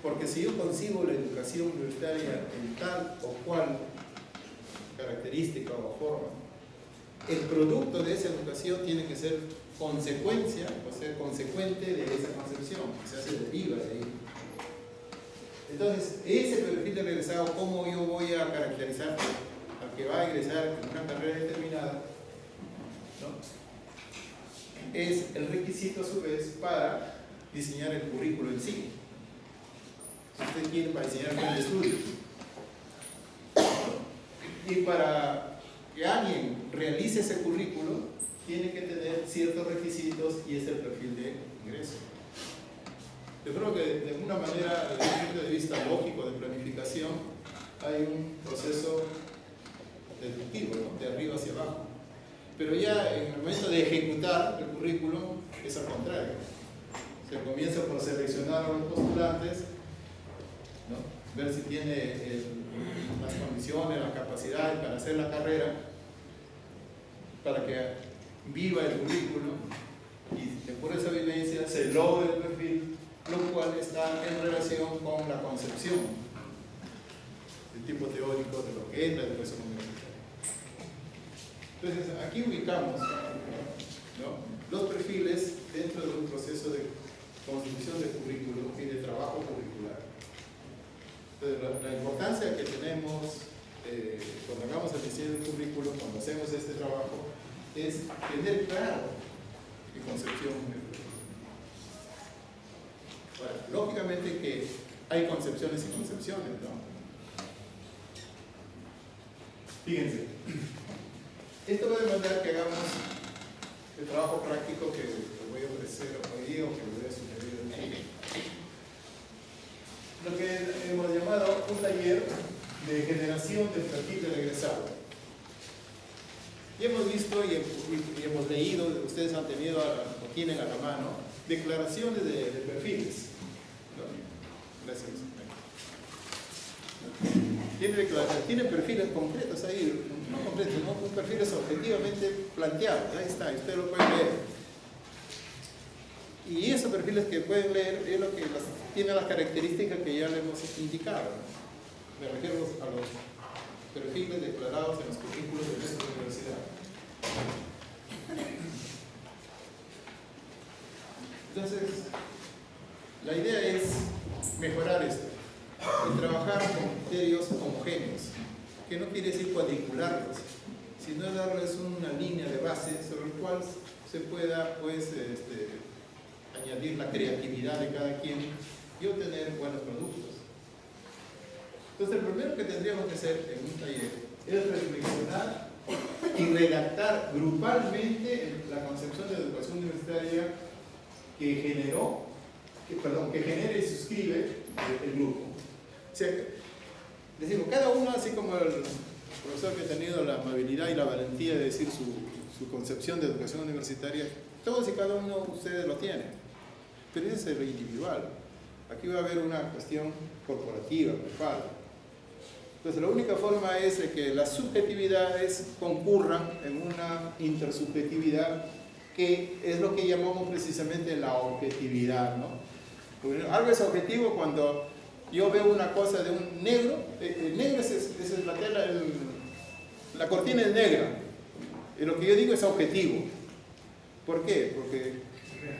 porque si yo concibo la educación universitaria en tal o cual característica o forma, el producto de esa educación tiene que ser consecuencia, o ser consecuente de esa concepción, se hace deriva de ahí. Entonces, ese perfil del egresado, ¿cómo yo voy a caracterizar al que va a egresar en una carrera determinada? ¿No? Es el requisito a su vez para diseñar el currículo en sí. Si usted quiere, para diseñar el plan de estudios. Y para que alguien realice ese currículo, tiene que tener ciertos requisitos y es el perfil de ingreso. Yo creo que de alguna manera, desde un punto de vista lógico de planificación, hay un proceso deductivo, ¿no? De arriba hacia abajo. Pero ya en el momento de ejecutar el currículum es al contrario. Se comienza por seleccionar a los postulantes, ¿no? Ver si tiene las condiciones, las capacidades para hacer la carrera, para que viva el currículum y por esa vivencia se logre el perfil, lo cual está en relación con la concepción del tipo teórico de lo que es la educación universitaria. Entonces, aquí ubicamos, ¿no?, los perfiles dentro de un proceso de construcción de currículum y de trabajo curricular. Entonces, la importancia que tenemos cuando hagamos el diseño del currículum, cuando hacemos este trabajo, es tener claro mi concepción. Bueno, lógicamente que hay concepciones y concepciones, ¿no? Fíjense, esto va a demandar que hagamos el trabajo práctico que voy a ofrecer hoy día o que voy a sugerir aquí. Lo que hemos llamado un taller de generación del perfil del egresado. Y hemos visto y hemos leído, ustedes han tenido o tienen a la mano, declaraciones de perfiles. ¿No? Gracias. Tiene perfiles concretos ahí, no completos, ¿no? Perfiles objetivamente planteados. Ahí está, usted lo puede leer. Y esos perfiles que pueden leer es lo que tiene las características que ya le hemos indicado. Me refiero a los perfiles declarados en los currículos de nuestra universidad. Entonces, la idea es mejorar esto y trabajar con criterios homogéneos, que no quiere decir cuadricularlos, sino darles una línea de base sobre la cual se pueda, pues, añadir la creatividad de cada quien y obtener buenos productos. Entonces, lo primero que tendríamos que hacer en un taller es reflexionar y redactar grupalmente la concepción de educación universitaria que genere y suscribe el grupo. O sea, decimos, cada uno, así como el profesor que ha tenido la amabilidad y la valentía de decir su concepción de educación universitaria, todos y cada uno de ustedes lo tienen, pero ese es lo individual. Aquí va a haber una cuestión corporativa, grupal. Entonces, la única forma es de que las subjetividades concurran en una intersubjetividad que es lo que llamamos precisamente la objetividad, ¿no? Porque algo es objetivo cuando yo veo una cosa de un negro, el negro es la tela, la cortina es negra, y lo que yo digo es objetivo. ¿Por qué? Porque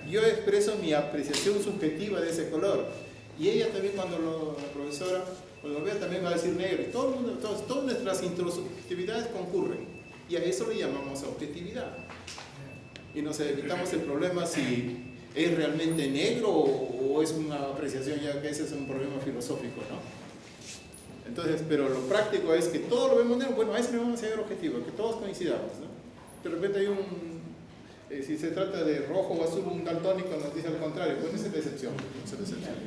yo expreso mi apreciación subjetiva de ese color, y ella también cuando la profesora, cuando lo vea también va a decir negro. Todo el mundo, todas nuestras introsubjetividades concurren, y a eso le llamamos objetividad. Y nos evitamos el problema si es realmente negro o es una apreciación, ya que ese es un problema filosófico, ¿no? Entonces, pero lo práctico es que todo lo vemos negro, bueno, a eso le vamos a hacer objetivo, que todos coincidamos, ¿no? De repente hay si se trata de rojo o azul, un daltónico nos dice al contrario, pues esa es la excepción, esa es la excepción.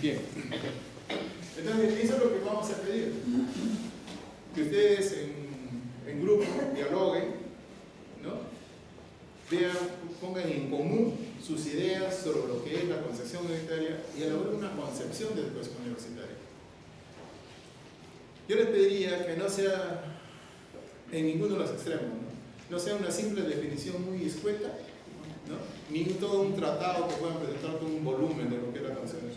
Bien, entonces eso es lo que vamos a pedir, que ustedes en grupo dialoguen, ¿no? Vean, pongan en común sus ideas sobre lo que es la concepción universitaria y elaboren una concepción de educación universitaria. Yo les pediría que no sea en ninguno de los extremos, no sea una simple definición muy escueta, ¿no? Ni todo un tratado que puedan presentar con un volumen de lo que es la concepción.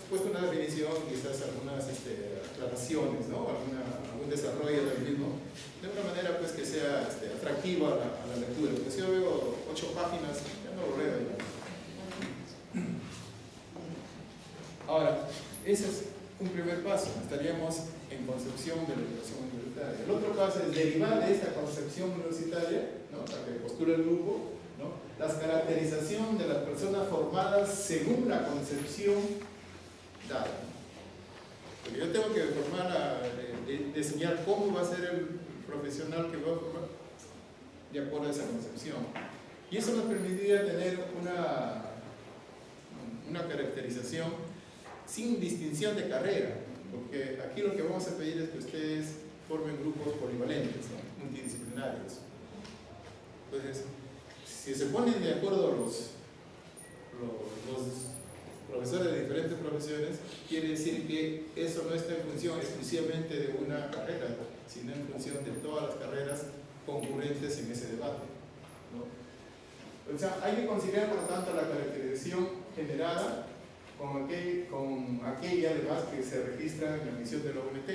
Pues una definición, quizás algunas aclaraciones, ¿no? Algún desarrollo del mismo, de una manera pues que sea atractiva a la lectura, porque si yo veo 8 páginas, ya no lo leo ya. Ahora, ese es un primer paso, estaríamos en concepción de la educación universitaria. El otro paso es derivar de esta concepción universitaria, ¿no? La que postula el grupo, ¿no? La caracterización de las personas formadas según la concepción dada. Porque yo tengo que diseñar cómo va a ser el profesional que va a formar de acuerdo a esa concepción. Y eso nos permitiría tener una caracterización sin distinción de carrera, porque aquí lo que vamos a pedir es que ustedes formen grupos polivalentes, ¿no? Multidisciplinarios. Entonces, si se ponen de acuerdo los profesores de diferentes profesiones, quiere decir que eso no está en función exclusivamente de una carrera, sino en función de todas las carreras concurrentes en ese debate, ¿no? O sea, hay que considerar, por lo tanto, la caracterización generada con aquella además que se registra en la misión de la UNT.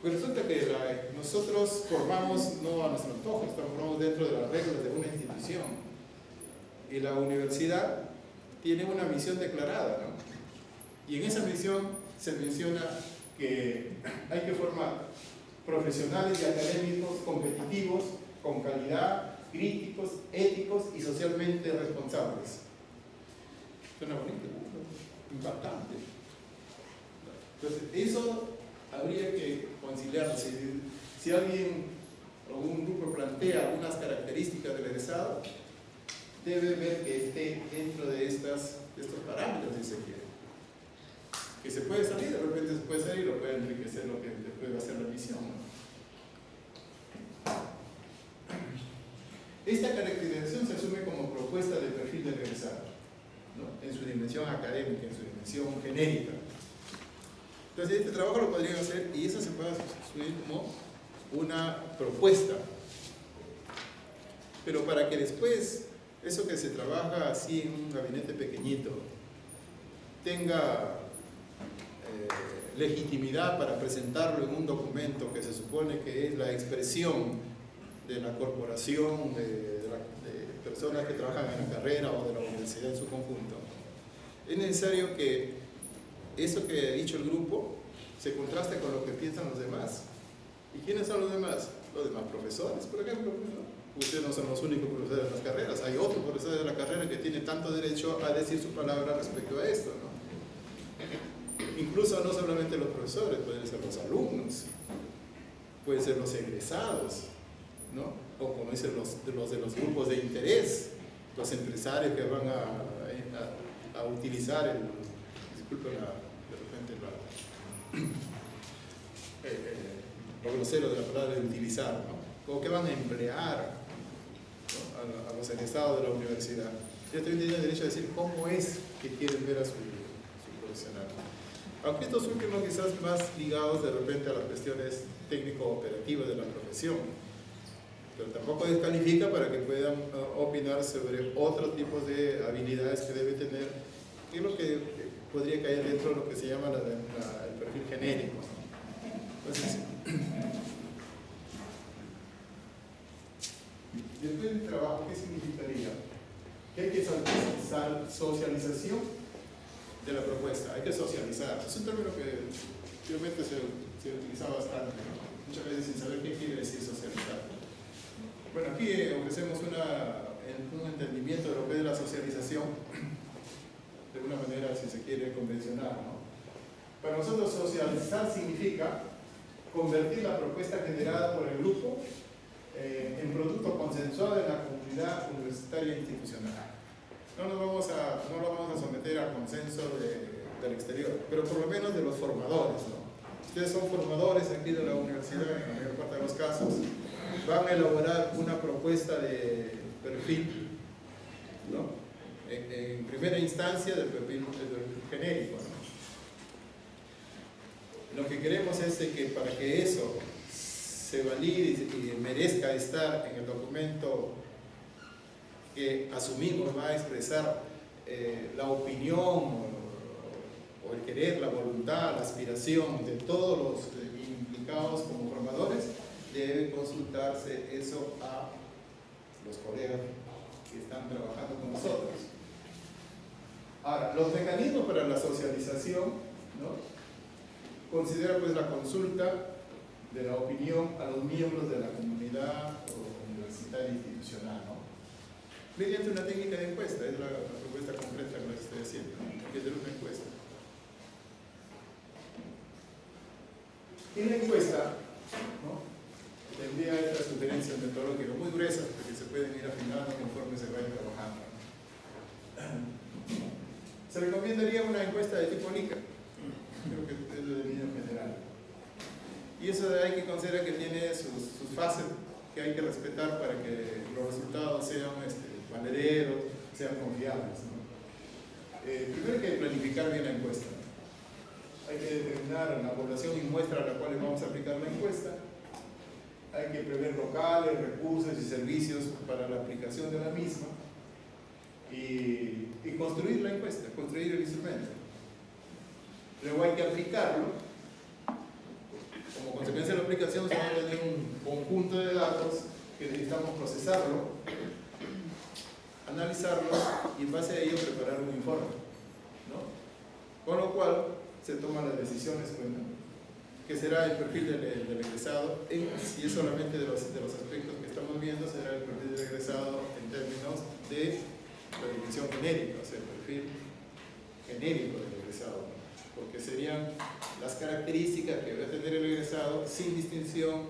Pues resulta que nosotros formamos no a nuestro antojo, estamos dentro de las reglas de una institución. Y la universidad tiene una misión declarada, ¿no? Y en esa misión se menciona que hay que formar profesionales y académicos competitivos, con calidad, críticos, éticos y socialmente responsables. Suena bonito, impactante. Entonces, eso habría que conciliarlo. Si alguien o un grupo plantea algunas características del egresado, debe ver que esté dentro de estos parámetros, si se quiere. Que se puede salir, de repente se puede salir, o puede enriquecer lo que puede hacer la misión, ¿no? Esta caracterización se asume como propuesta del perfil del egresado, ¿no? En su dimensión académica, en su dimensión genérica. Entonces, este trabajo lo podrían hacer y eso se puede asumir como una propuesta. Pero para que después eso que se trabaja así en un gabinete pequeñito tenga legitimidad para presentarlo en un documento que se supone que es la expresión de la corporación, de personas que trabajan en la carrera o de la universidad en su conjunto, es necesario que eso que ha dicho el grupo se contraste con lo que piensan los demás. ¿Y quiénes son los demás? Los demás profesores, por ejemplo, ¿no? Ustedes no son los únicos profesores de las carreras, hay otros profesores de la carrera que tienen tanto derecho a decir su palabra respecto a esto, ¿no? Incluso no solamente los profesores, pueden ser los alumnos, pueden ser los egresados, ¿no? O como dicen los de los grupos de interés, los empresarios que van a utilizar disculpen lo grosero de la palabra de utilizar, ¿no? O que van a emplear, ¿no? a los egresados de la universidad. Ellos también tienen derecho a decir cómo es que quieren ver a su profesional. Aunque estos últimos quizás más ligados de repente a las cuestiones técnico-operativas de la profesión. pero tampoco descalifica para que puedan opinar sobre otros tipos de habilidades que debe tener, que es lo que podría caer dentro de lo que se llama el perfil genérico, ¿no? Entonces, después del trabajo, ¿qué significaría? Que hay que socialización de la propuesta, hay que socializar. Es un término que últimamente se utiliza bastante, ¿no? Muchas veces sin saber qué quiere decir socializar. Bueno, aquí ofrecemos un entendimiento de lo que es la socialización, de una manera, si se quiere, convencional, ¿no? Para nosotros, socializar significa convertir la propuesta generada por el grupo en producto consensuado en la comunidad universitaria e institucional. No lo vamos a someter al consenso del exterior, pero por lo menos de los formadores, ¿no? Ustedes son formadores aquí de la universidad, en la mayor parte de los casos, van a elaborar una propuesta de perfil, ¿no? En primera instancia del perfil genérico, ¿no? Lo que queremos es de que para que eso se valide y merezca estar en el documento que asumimos va a expresar la opinión o el querer, la voluntad, la aspiración de todos los implicados como formadores, debe consultarse eso a los colegas que están trabajando con nosotros. Ahora, los mecanismos para la socialización, ¿no? Considera pues la consulta de la opinión a los miembros de la comunidad universitaria institucional, ¿no? Mediante una técnica de encuesta, es la propuesta concreta que les estoy haciendo, ¿no? Que es una encuesta. En la encuesta, ¿no? Tendría estas sugerencias metodológicas muy gruesas porque se pueden ir afinando conforme se vaya trabajando. Se recomendaría una encuesta de tipo Likert, creo que es lo de en general. Y eso hay que considerar que tiene sus fases que hay que respetar para que los resultados sean valederos, sean confiables, ¿no? Primero hay que planificar bien la encuesta. Hay que determinar la población y muestra a la cual vamos a aplicar la encuesta. Hay que prever locales, recursos y servicios para la aplicación de la misma. Y construir la encuesta, construir el instrumento. Luego hay que aplicarlo. Como consecuencia de la aplicación se va a tener un conjunto de datos que necesitamos procesarlo, analizarlo y en base a ello preparar un informe, ¿no? Con lo cual se toman las decisiones, bueno, que será el perfil del egresado, si es solamente de los aspectos que estamos viendo, será el perfil del egresado en términos de la definición genérica, o sea, el perfil genérico del egresado, porque serían las características que debe tener el egresado sin distinción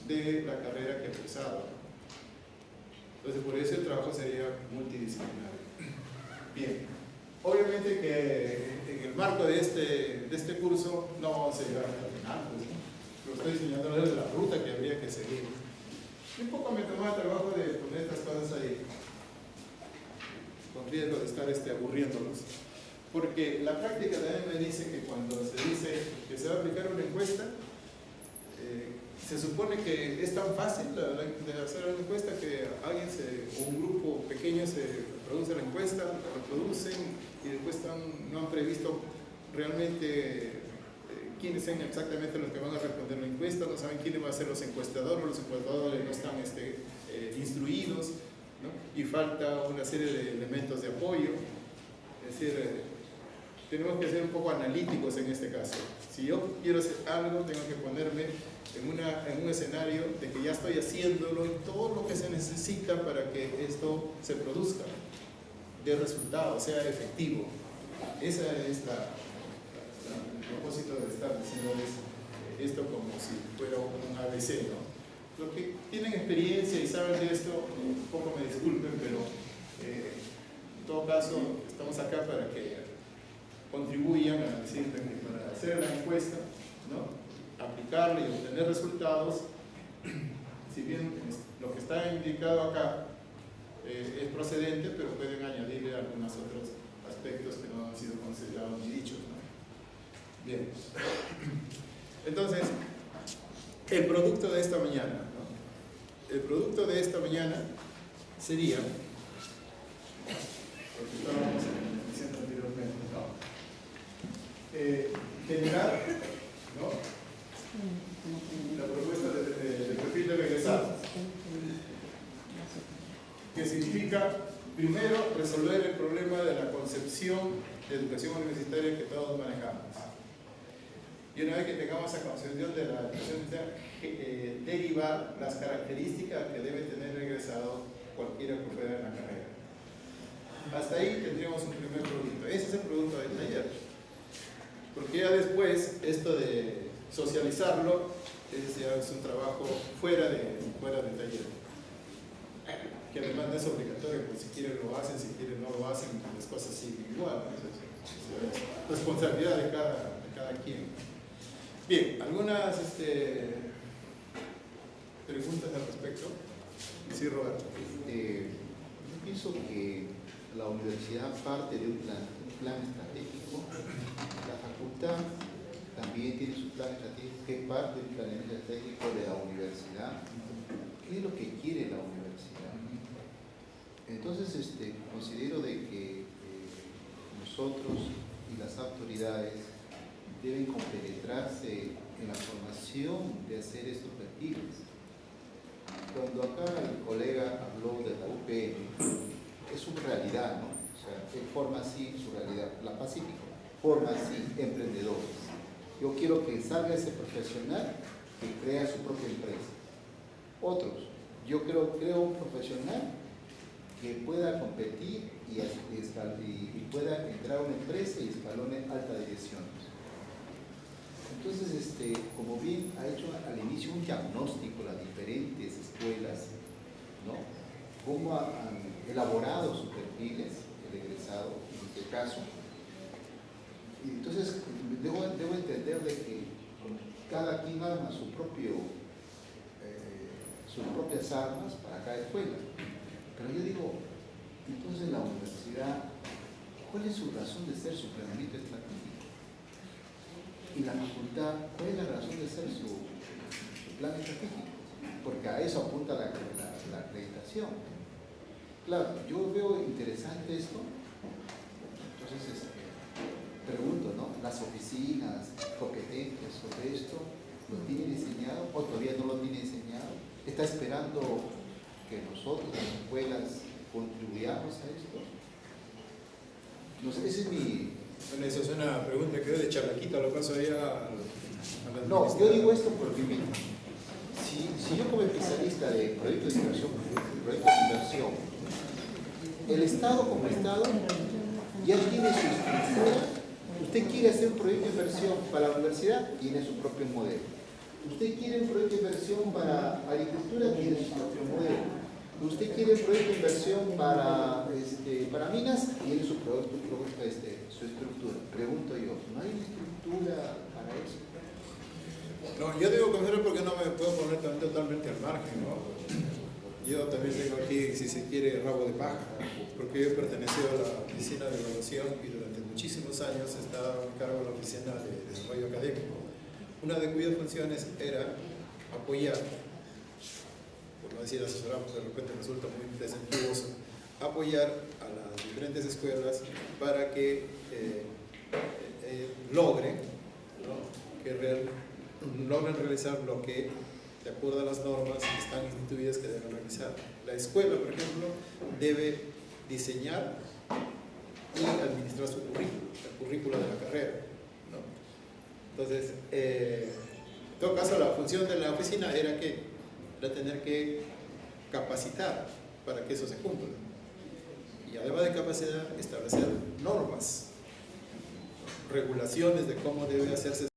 de la carrera que ha cursado. Entonces, por eso el trabajo sería multidisciplinario. Bien, obviamente que en el marco de este curso no vamos a llegar hasta el final, pues, ¿no? Lo estoy enseñándoles la ruta que habría que seguir. Y un poco me tomó el trabajo de poner estas cosas ahí, con riesgo de estar aburriéndolos. Porque la práctica también me dice que cuando se dice que se va a aplicar una encuesta, se supone que es tan fácil de hacer una encuesta que un grupo pequeño se produce la encuesta, la reproducen y después no han previsto realmente quiénes son exactamente los que van a responder la encuesta, no saben quiénes van a ser los encuestadores no están instruidos, ¿no? Y falta una serie de elementos de apoyo. Es decir, tenemos que ser un poco analíticos en este caso. Si yo quiero hacer algo, tengo que ponerme en un escenario de que ya estoy haciéndolo y todo lo que se necesita para que esto se produzca, de resultado, sea efectivo. Ese es el propósito de estar diciéndoles esto como si fuera un ABC, ¿no? Los que tienen experiencia y saben de esto, un poco me disculpen, pero en todo caso estamos acá para que contribuyan a decir que para hacer la encuesta, ¿no? Aplicarla y obtener resultados, si bien lo que está indicado acá es procedente, pero pueden añadirle algunos otros aspectos que no han sido considerados ni dichos, ¿no? Bien, entonces el producto de esta mañana, ¿no? el producto de esta mañana sería lo que estábamos diciendo anteriormente, ¿no? Generar, ¿no?, la propuesta de perfil de egresados, que significa primero resolver el problema de la concepción de educación universitaria que todos manejamos. Y una vez que tengamos esa concepción de la educación universitaria, derivar las características que debe tener el egresado cualquiera que fuera en la carrera. Hasta ahí tendríamos un primer producto. Ese es el producto del taller. Porque ya después, esto de socializarlo, ya es un trabajo fuera del taller. Que además no es obligatorio, pues si quieren lo hacen, si quieren no lo hacen, las cosas siguen igual, ¿no? Es responsabilidad de cada quien. Bien, ¿algunas preguntas al respecto? Sí, Roberto. Yo pienso que la universidad parte de un plan estratégico. La facultad también tiene su plan estratégico, que parte del plan estratégico de la universidad. ¿Qué es lo que quiere la universidad? Entonces, considero de que nosotros y las autoridades deben compenetrarse en la formación de hacer estos perfiles. Cuando acá el colega habló de la UPM, es su realidad, ¿no? O sea, él forma así su realidad. La Pacífico forma así emprendedores. Yo quiero que salga ese profesional que crea su propia empresa. Otros, yo creo un profesional que pueda competir y pueda entrar a una empresa y escalone alta dirección. Entonces, como bien ha hecho al inicio un diagnóstico las diferentes escuelas, ¿no?, cómo han elaborado sus perfiles, el egresado, en este caso. Y entonces, debo entender de que cada quien arma sus propias armas para cada escuela. Pero yo digo, entonces la universidad, ¿cuál es su razón de ser, su planeamiento estratégico? Y la facultad, ¿cuál es la razón de ser su plan estratégico? Porque a eso apunta la acreditación. Claro, yo veo interesante esto. Entonces, pregunto, ¿no? ¿Las oficinas competentes sobre esto lo tienen enseñado o todavía no lo tienen enseñado? ¿Está esperando que nosotros, las escuelas, contribuyamos a esto? No sé, ese es mi... Bueno, eso es una pregunta que de charlaquita lo paso allá a la... No, yo digo esto porque, mira, si yo como especialista de proyectos de inversión, el Estado como Estado ya tiene su estructura. Usted quiere hacer un proyecto de inversión para la universidad, tiene su propio modelo. Usted quiere un proyecto de inversión para agricultura, tiene su propio modelo. Usted quiere un proyecto de inversión para minas, tiene su estructura. Pregunto yo, ¿no hay una estructura para eso? No, yo digo conocer porque no me puedo poner totalmente al margen, ¿no? Yo también tengo aquí, si se quiere, rabo de paja, porque yo he pertenecido a la oficina de evaluación y durante muchísimos años he estado a cargo de la oficina de desarrollo académico, una de cuyas funciones era apoyar, por no decir asesoramos, de repente resulta muy presuntuoso, apoyar a las diferentes escuelas para que logren realizar lo que, de acuerdo a las normas que están instituidas, que deben realizar. La escuela, por ejemplo, debe diseñar y administrar su currículo, el currículo de la carrera, ¿no? Entonces, en todo caso, la función de la oficina era tener que capacitar para que eso se cumpla. Y además de capacitar, establecer normas, regulaciones de cómo debe hacerse